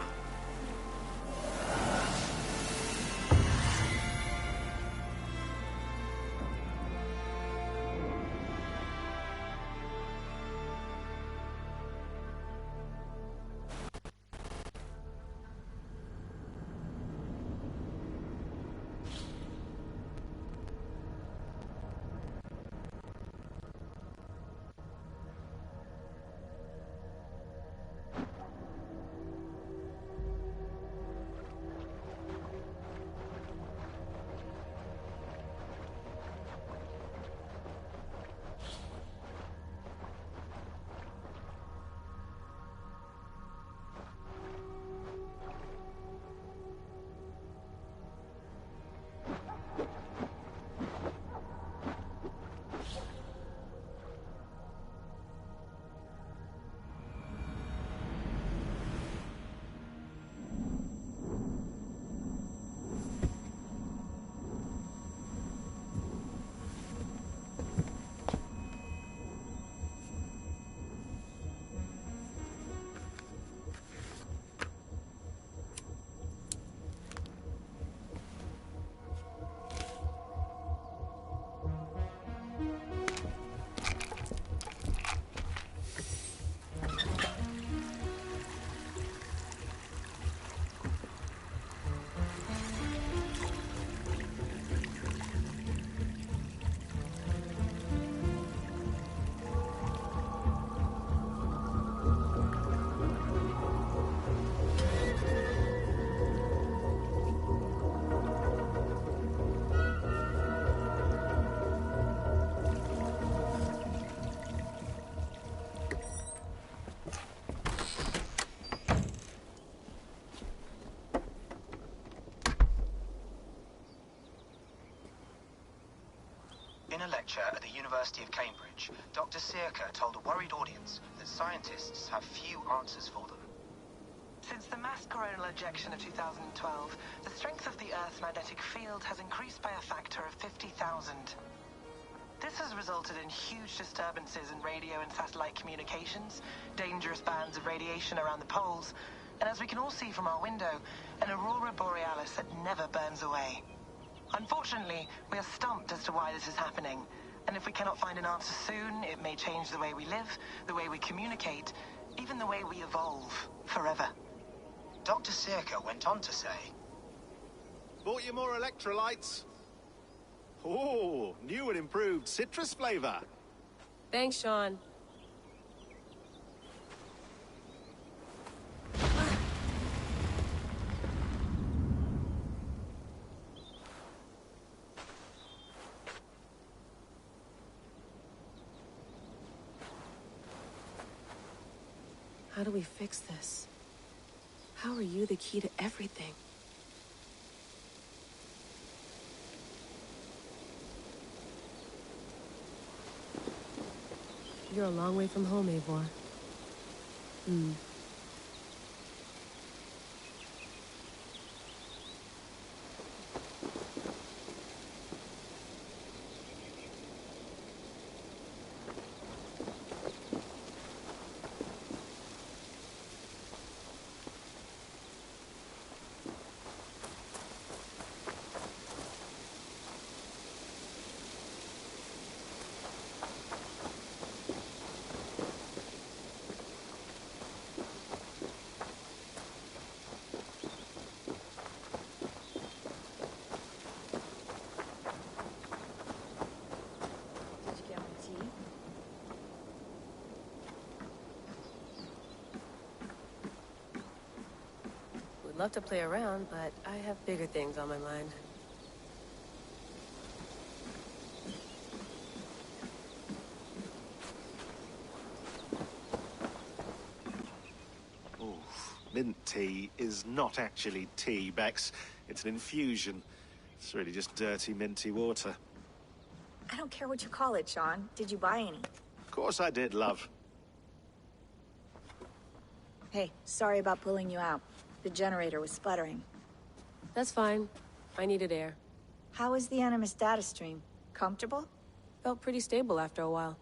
In a lecture at the University of Cambridge, Dr. Circa told a worried audience that scientists have few answers for them.
Since the mass coronal ejection of 2012, the strength of the Earth's magnetic field has increased by a factor of 50,000. This has resulted in huge disturbances in radio and satellite communications, dangerous bands of radiation around the poles, and as we can all see from our window, an aurora borealis that never burns away. Unfortunately, we are stumped as to why this is happening, and if we cannot find an answer soon, it may change the way we live, the way we communicate, even the way we evolve, forever.
Dr. Circa went on to say,
Bought you more electrolytes? Oh, new and improved citrus flavor.
Thanks, Sean.
How do we fix this? How are you the key to everything? You're a long way from home, Eivor. Would love to play around, but I have bigger things on my mind.
Mint tea is not actually tea, Bex. It's an infusion. It's really just dirty, minty water.
I don't care what you call it, Sean. Did you buy any?
Of course I did, love.
Hey, sorry about pulling you out. The generator was sputtering.
That's fine. I needed air.
How was the Animus data stream? Comfortable?
Felt pretty stable after a while.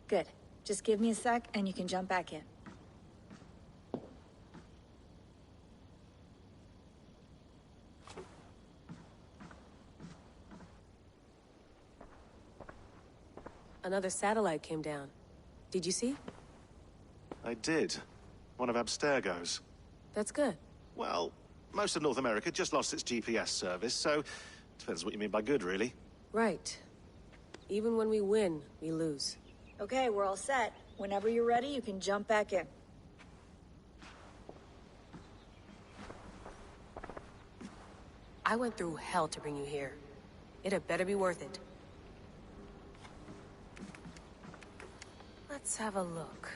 Good. Just give me a sec and you can jump back in.
Another satellite came down. Did you see?
I did. One of Abstergo's.
That's good.
Well, most of North America just lost its GPS service, so depends what you mean by good, really.
Right. Even when we win, we lose.
Okay, we're all set. Whenever you're ready, you can jump back in.
I went through hell to bring you here. It had better be worth it. Let's have a look.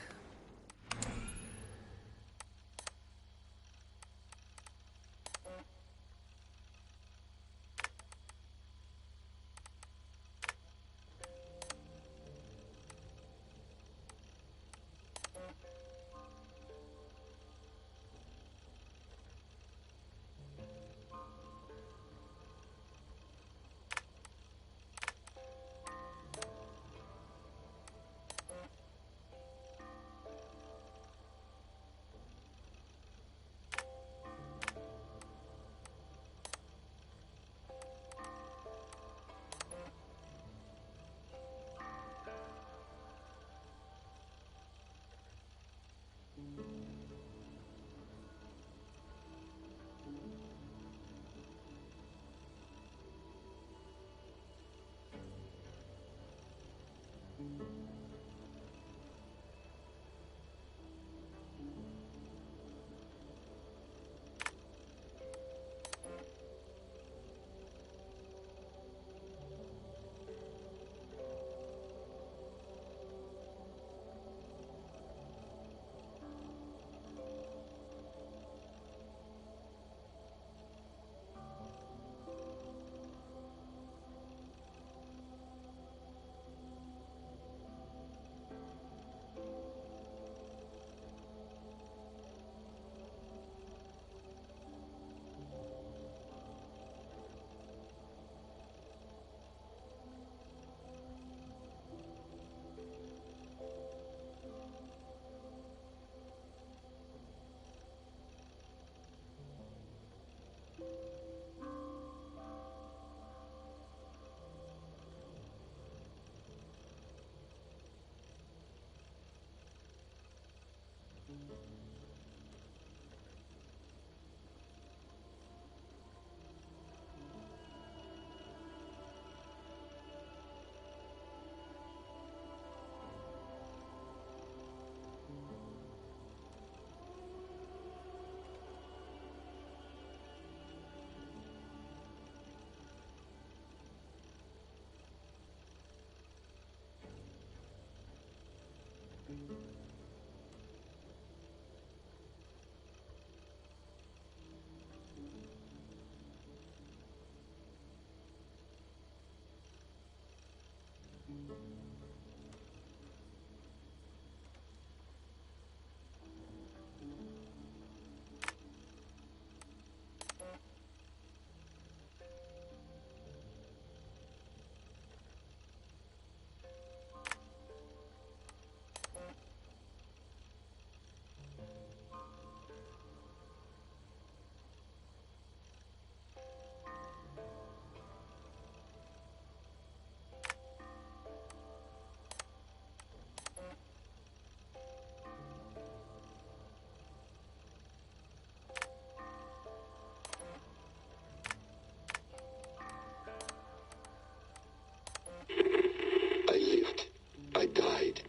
I died,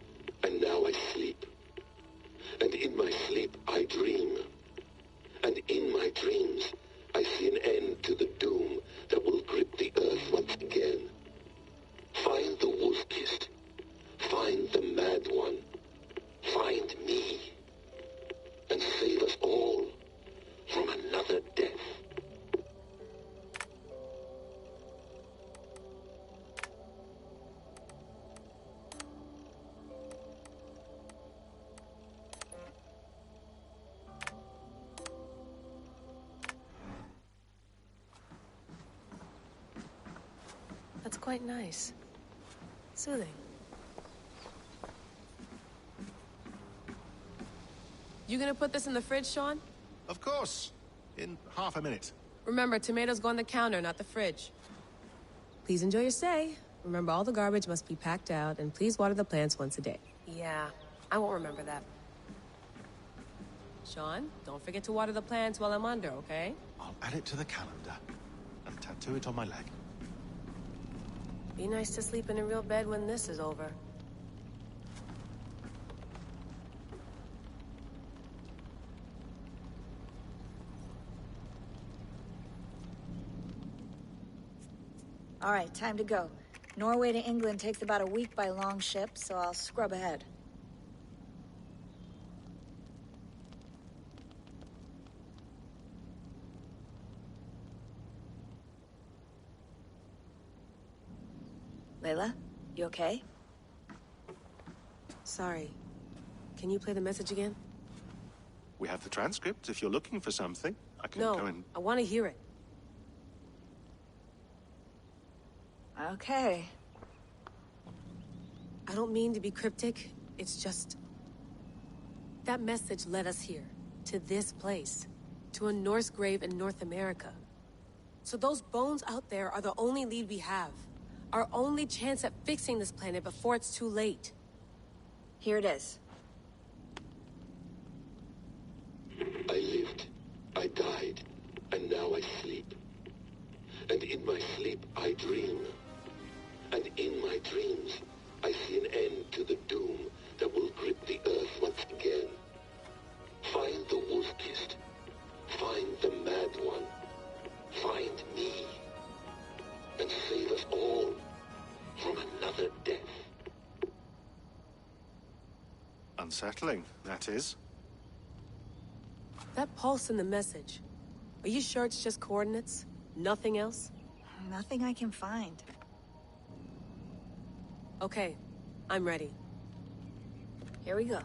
and now I sleep. And in my sleep I dream. And in my dreams I see an end to the doom that will grip the earth once again. Find the wolf-kissed. Find the mad one. Find me. And save us all from another death.
That's quite nice. Soothing. You gonna put this in the fridge, Sean?
Of course. In half a minute.
Remember, tomatoes go on the counter, not the fridge. Please enjoy your stay. Remember, all the garbage must be packed out, and please water the plants once a day. Yeah, I won't remember that. Sean, don't forget to water the plants while I'm under, okay?
I'll add it to the calendar and tattoo it on my leg.
Be nice to sleep in a real bed when this is over.
All right, time to go. Norway to England takes about a week by long ship, so I'll scrub ahead. Layla, you okay?
Sorry. Can you play the message again?
We have the transcript. If you're looking for something, I can go and...
I want to hear it.
Okay.
I don't mean to be cryptic. It's just... that message led us here. To this place. To a Norse grave in North America. So those bones out there are the only lead we have. Our only chance at fixing this planet before it's too late.
Here it is.
I lived, I died, and now I sleep. And in my sleep I dream. And in my dreams I see an end to the doom that will grip the earth once again. Find the wolf-kissed. Find the mad one. Find me. And save us all from another death.
Unsettling, that is.
That pulse in the message. Are you sure it's just coordinates? Nothing else?
Nothing I can find.
Okay, I'm ready.
Here we go.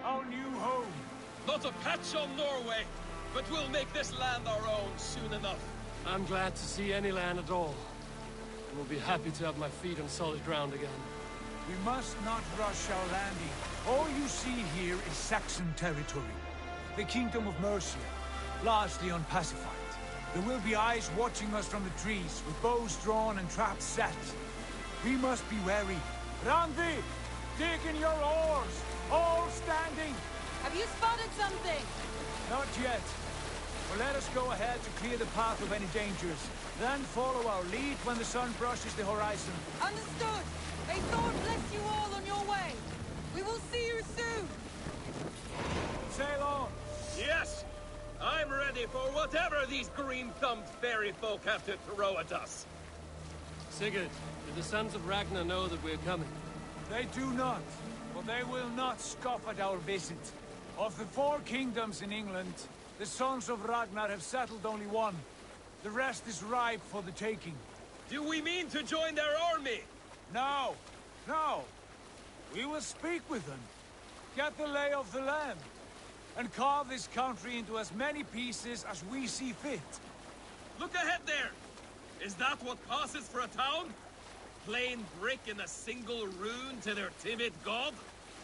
Our new home.
Not a patch on Norway, but we'll make this land our own soon enough. I'm glad to see any land at all. And will be happy to have my feet on solid ground again.
We must not rush our landing. All you see here is Saxon territory. The Kingdom of Mercia, largely unpacified. There will be eyes watching us from the trees, with bows drawn and traps set. We must be wary. Randi, dig in your oars! All standing!
Have you spotted something?
Not yet. Well, let us go ahead to clear the path of any dangers. Then follow our lead when the sun brushes the horizon.
Understood! May Thor bless you all on your way! We will see you soon!
Sail on!
Yes! I'm ready for whatever these green-thumbed fairy folk have to throw at us. Sigurd, do the sons of Ragnar know that we're coming?
They do not, but they will not scoff at our visit. Of the 4 kingdoms in England, the sons of Ragnar have settled only one. The rest is ripe for the taking.
Do we mean to join their army?
No, no. We will speak with them, get the lay of the land, and carve this country into as many pieces as we see fit.
Look ahead there! Is that what passes for a town? Plain brick in a single rune to their timid god?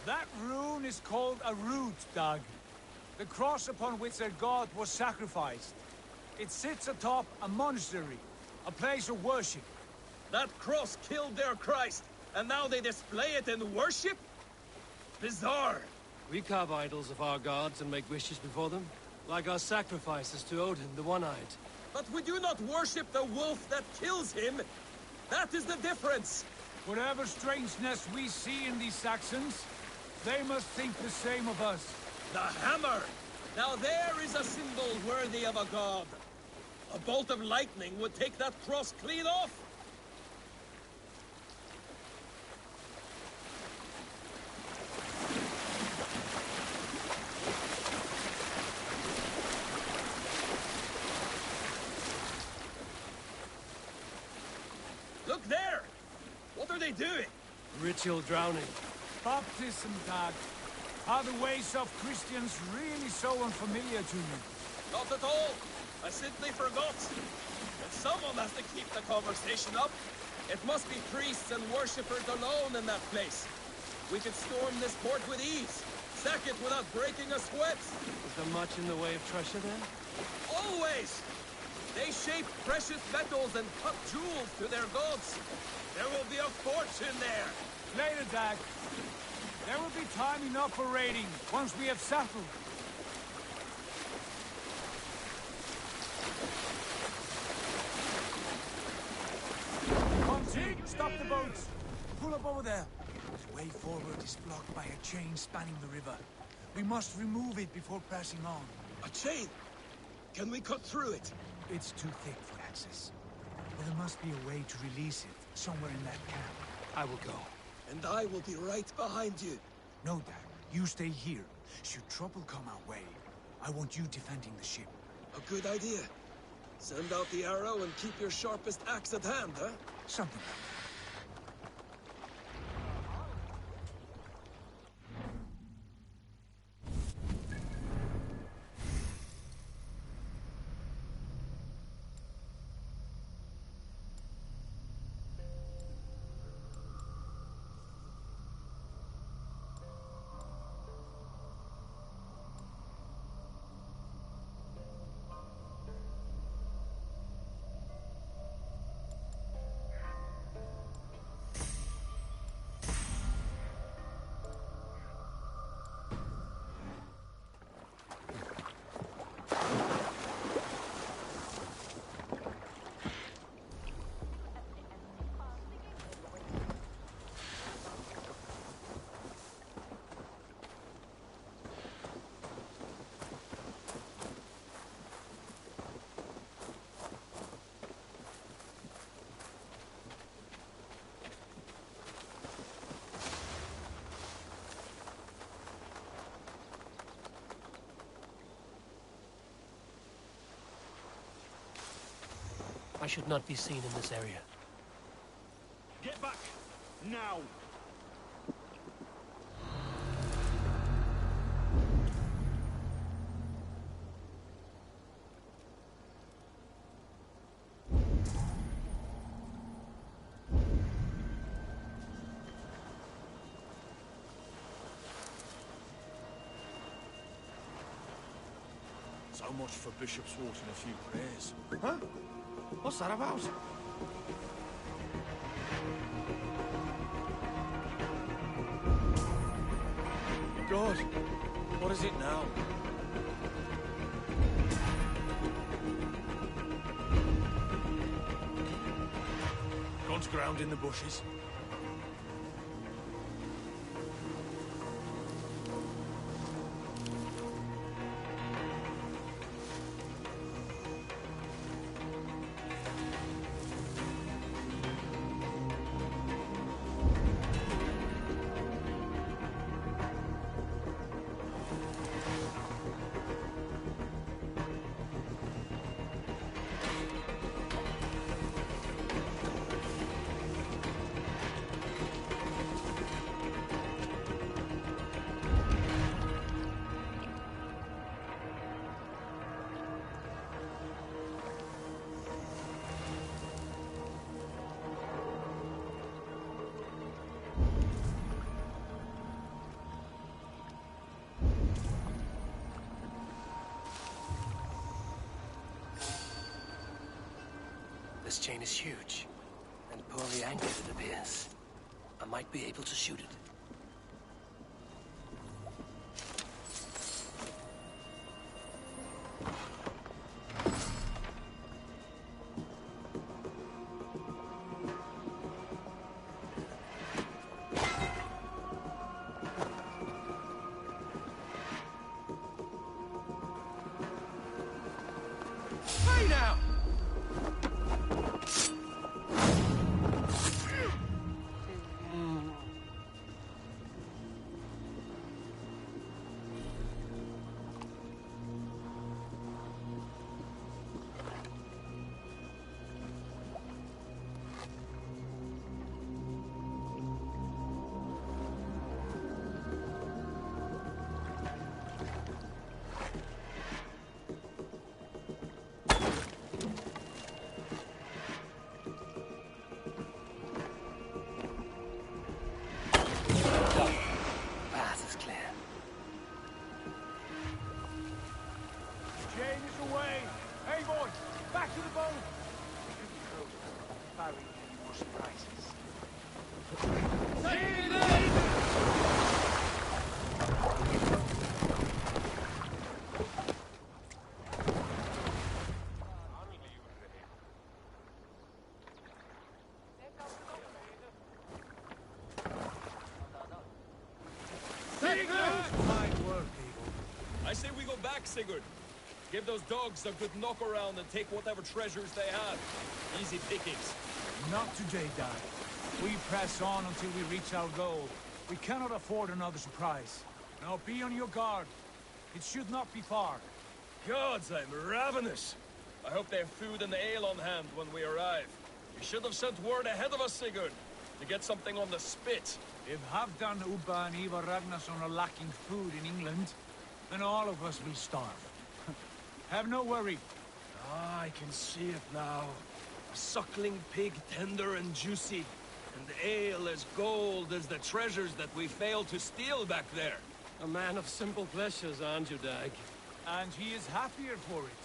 That rune is called a root, Doug. The cross upon which their god was sacrificed. It sits atop a monastery, a place of worship.
That cross killed their Christ, and now they display it in worship? Bizarre.
We carve idols of our gods and make wishes before them, like our sacrifices to Odin, the One-Eyed.
But we do not worship the wolf that kills him. That is the difference.
Whatever strangeness we see in these Saxons, they must think the same of us.
The hammer! Now there is a symbol worthy of a god. A bolt of lightning would take that cross clean off. Look there! What are they doing?
Ritual drowning.
Baptism, Dad. Are the ways of Christians really so unfamiliar to you?
Not at all. I simply forgot. But someone has to keep the conversation up. It must be priests and worshippers alone in that place. We could storm this port with ease. Sack it without breaking a sweat.
Is there much in the way of treasure there?
Always! They shape precious metals and cut jewels to their gods. There will be a fortune there.
Later, Dad. There will be time enough for raiding, once we have settled. Monty, stop the boats. Pull up over there. The way forward is blocked by a chain spanning the river. We must remove it before passing on.
A chain? Can we cut through it?
It's too thick for access. But there must be a way to release it, somewhere in that camp.
I will go.
And I will be right behind you.
No, Dad. You stay here. Should trouble come our way, I want you defending the ship.
A good idea. Send out the arrow and keep your sharpest axe at hand, huh?
Something like that.
I should not be seen in this area.
Get back! Now!
So much for Bishop's Wart and a few prayers.
Huh? What's that about?
God, what is it now? Gone to ground in the bushes.
This chain is huge, and poorly anchored it appears. I might be able to shoot it.
Hey now!
Path is clear.
Chain is away! Hey boys, back to the boat! Barry, any more surprises?
Fine work, Eagle. I say we go back, Sigurd. Give those dogs a good knock around and take whatever treasures they have. Easy pickings.
Not today, Dad. We press on until we reach our goal. We cannot afford another surprise. Now be on your guard. It should not be far.
Gods, I'm ravenous. I hope they have food and ale on hand when we arrive. You should have sent word ahead of us, Sigurd, to get something on the spit.
If Halfdan, Ubba and Ivar Ragnarsson are lacking food in England, then all of us will starve. Have no worry.
Ah, I can see it now. A suckling pig, tender and juicy. And ale as gold as the treasures that we failed to steal back there.
A man of simple pleasures, aren't you, Dag?
And he is happier for it.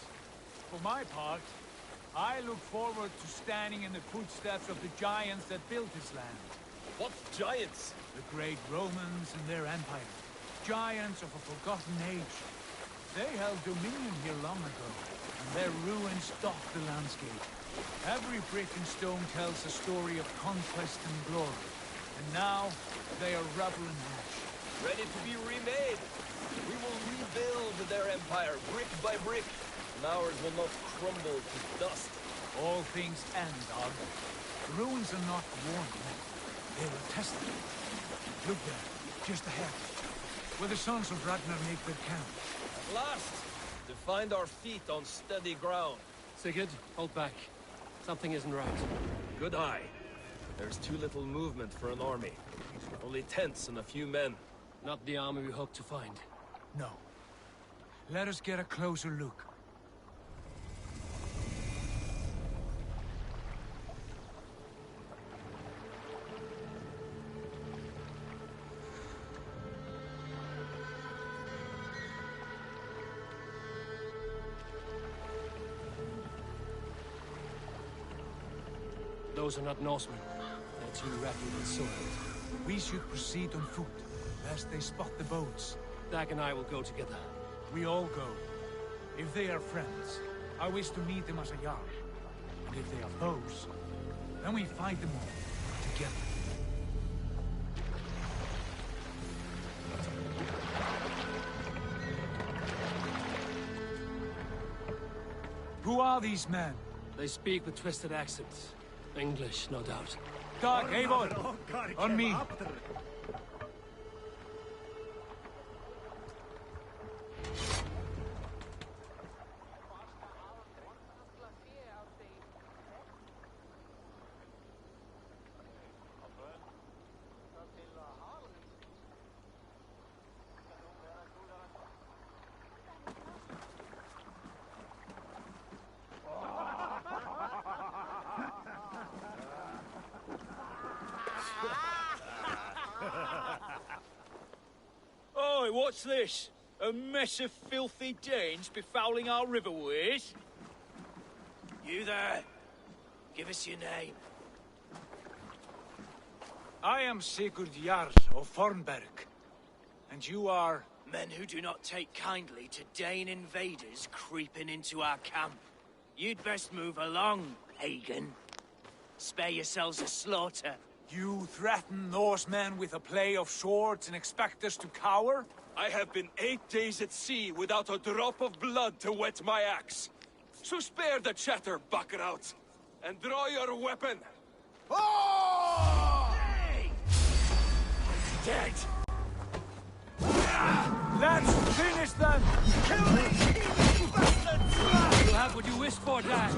For my part, I look forward to standing in the footsteps of the giants that built this land.
What giants?
The great Romans and their empire. Giants of a forgotten age. They held dominion here long ago, and their ruins dot the landscape. Every brick and stone tells a story of conquest and glory. And now, they are rubble and ash.
Ready to be remade. We will rebuild their empire, brick by brick. And ours will not crumble to dust.
All things end, Og. The ruins are not worn yet. They were tested. Look there, just ahead. Where the sons of Ragnar make their camp.
At last! To find our feet on steady ground.
Sigurd, hold back. Something isn't right.
Good eye. There's too little movement for an army. Only tents and a few men.
Not the army we hoped to find.
No. Let us get a closer look.
Those are not Norsemen. They're too rapid and soiled.
We should proceed on foot, lest they spot the boats.
Dag and I will go together.
We all go. If they are friends, I wish to meet them as a Jarl. And if they are foes, then we fight them all, together. Who are these men?
They speak with twisted accents. English, no doubt.
Dag, Eivor! On me!
Oi, what's this? A mess of filthy Danes befouling our riverways? You there!
Give us your name.
I am Sigurd Jarl of Fornberg. And you are...
Men who do not take kindly to Dane invaders creeping into our camp. You'd best move along, Hagen. Spare yourselves a slaughter.
You threaten Norsemen with a play of swords and expect us to cower?
I have been 8 days at sea without a drop of blood to wet my axe. So spare the chatter, buckerout, and draw your weapon.
Oh!
Hey! Dead!
Let's finish them!
Kill these heathen bastards!
You have what you wished for, Dad.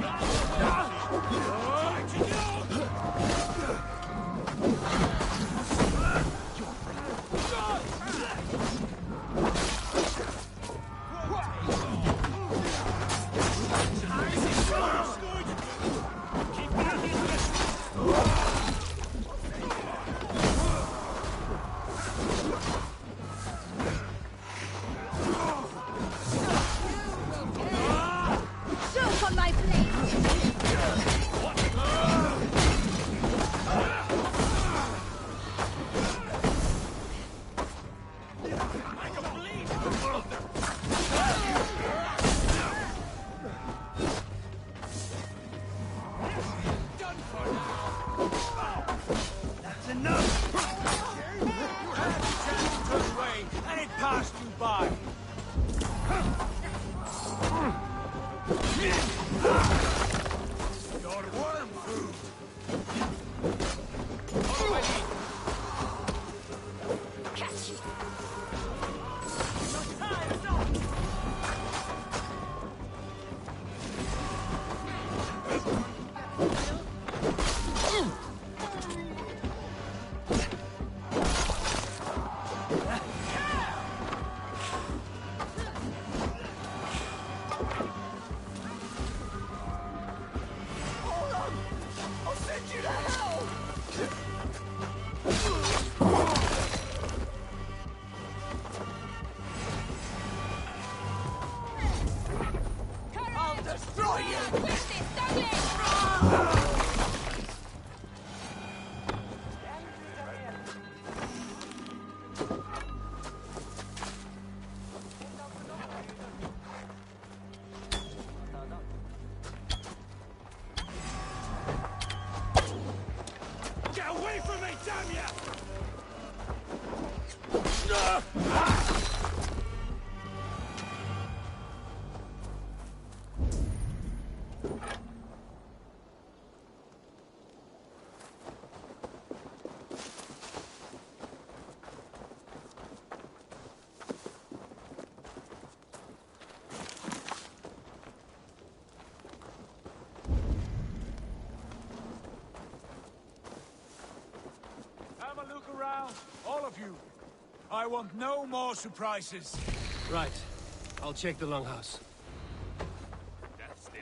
Around, all of you. I want no more surprises.
Right. I'll check the longhouse.
That's still.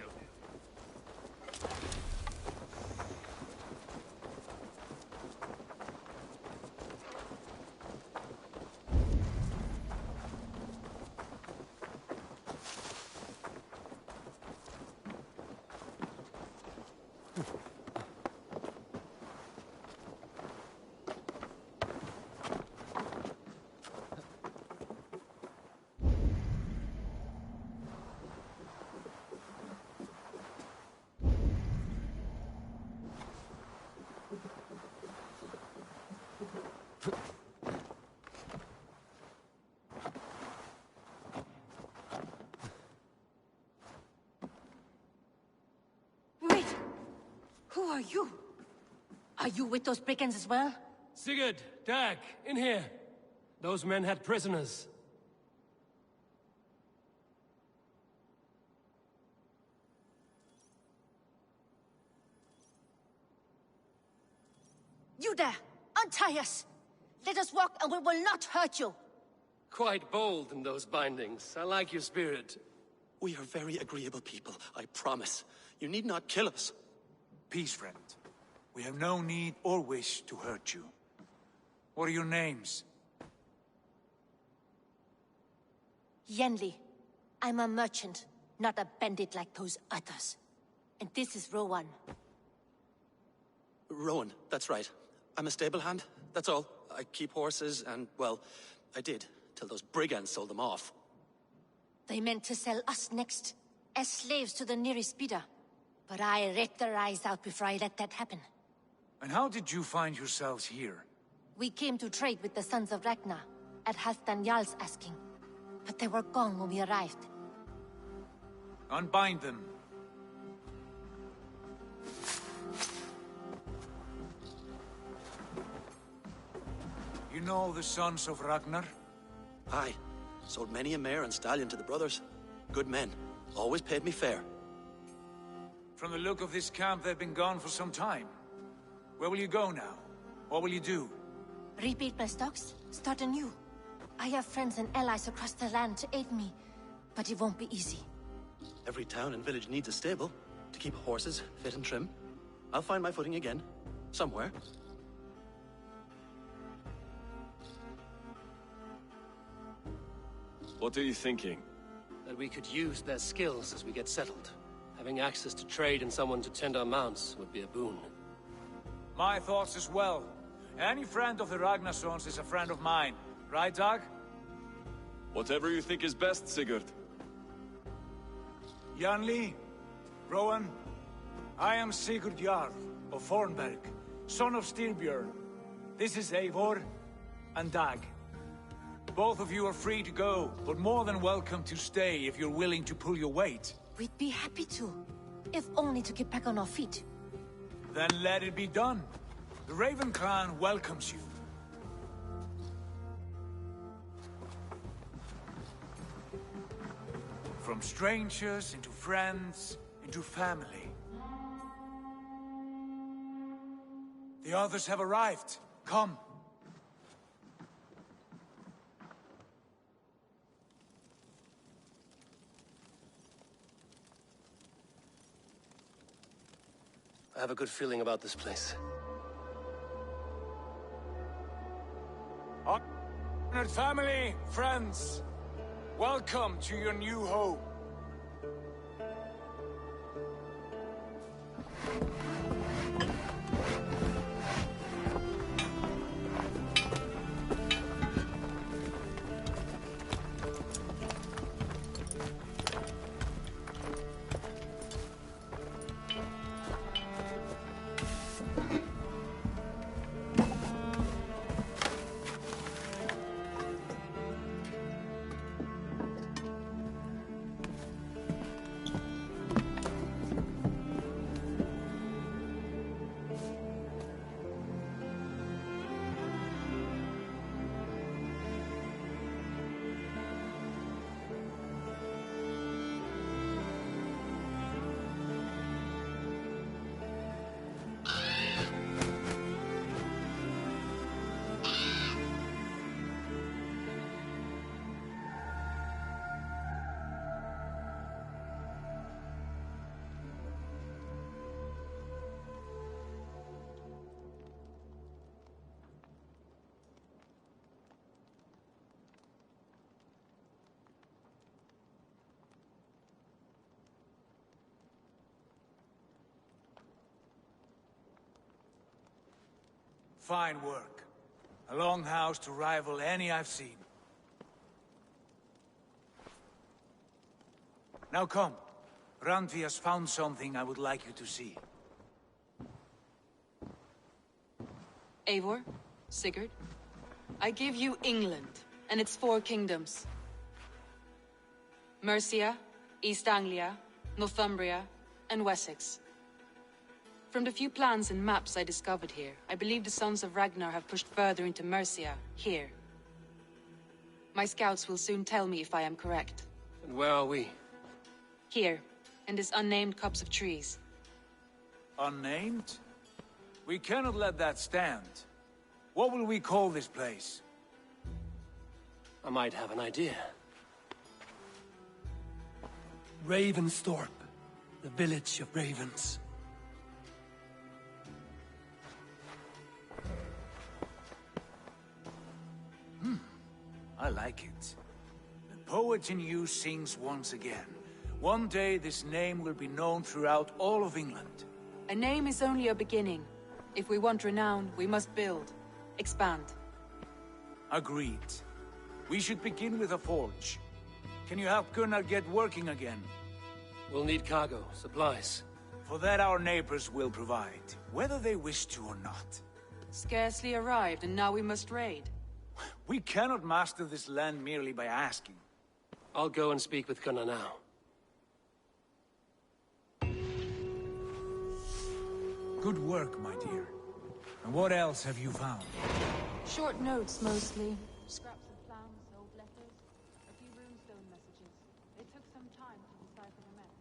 Wait! Who are you? Are you with those brigands as well?
Sigurd, Dag, in here. Those men had prisoners.
You there! Untie us! Let us walk and we will not hurt you!
Quite bold in those bindings. I like your spirit.
We are very agreeable people, I promise. You need not kill us.
Peace, friend. We have no need or wish to hurt you. What are your names?
Yenli. I'm a merchant, not a bandit like those others. And this is Rowan.
Rowan, that's right. I'm a stable hand, that's all. I keep horses and, well, I did, till those brigands sold them off.
They meant to sell us next, as slaves to the nearest bidder. But I ripped their eyes out before I let that happen.
And how did you find yourselves here?
We came to trade with the Sons of Ragnar, at Halfdan Jarl's asking. But they were gone when we arrived.
Unbind them. You know the Sons of Ragnar?
Aye. Sold many a mare and stallion to the brothers. Good men. Always paid me fair.
From the look of this camp, they've been gone for some time. Where will you go now? What will you do?
Rebuild my stocks, start anew. I have friends and allies across the land to aid me, but it won't be easy.
Every town and village needs a stable to keep horses fit and trim. I'll find my footing again. Somewhere.
What are you thinking?
That we could use their skills as we get settled. Having access to trade and someone to tend our mounts would be a boon.
My thoughts as well. Any friend of the Ragnarsons is a friend of mine. Right, Dag?
Whatever you think is best, Sigurd.
Janli, Rowan, I am Sigurd Jarl of Fornberg, son of Styrbjörn. This is Eivor and Dag. Both of you are free to go, but more than welcome to stay if you're willing to pull your weight.
We'd be happy to, if only to get back on our feet.
Then let it be done. The Raven clan welcomes you. From strangers into friends, into family. The others have arrived. Come.
I have a good feeling about this place.
Honored family, friends, welcome to your new home. Fine work. A longhouse to rival any I've seen. Now come. Randvi has found something I would like you to see.
Eivor, Sigurd, I give you England and its 4 kingdoms. Mercia, East Anglia, Northumbria, and Wessex. From the few plans and maps I discovered here, I believe the Sons of Ragnar have pushed further into Mercia, here. My scouts will soon tell me if I am correct.
And where are we?
Here, in this unnamed copse of trees.
Unnamed? We cannot let that stand. What will we call this place?
I might have an idea. Ravensthorpe, the village of ravens.
I like it. The poet in you sings once again. One day this name will be known throughout all of England.
A name is only a beginning. If we want renown, we must build. Expand.
Agreed. We should begin with a forge. Can you help Gunnar get working again?
We'll need cargo, supplies.
For that our neighbors will provide, whether they wish to or not.
Scarcely arrived, and now we must raid.
We cannot master this land merely by asking.
I'll go and speak with Gunnar now.
Good work, my dear. And what else have you found?
Short notes, mostly. Scraps of plans, old letters, a few runestone messages. It took some time to decipher the mess.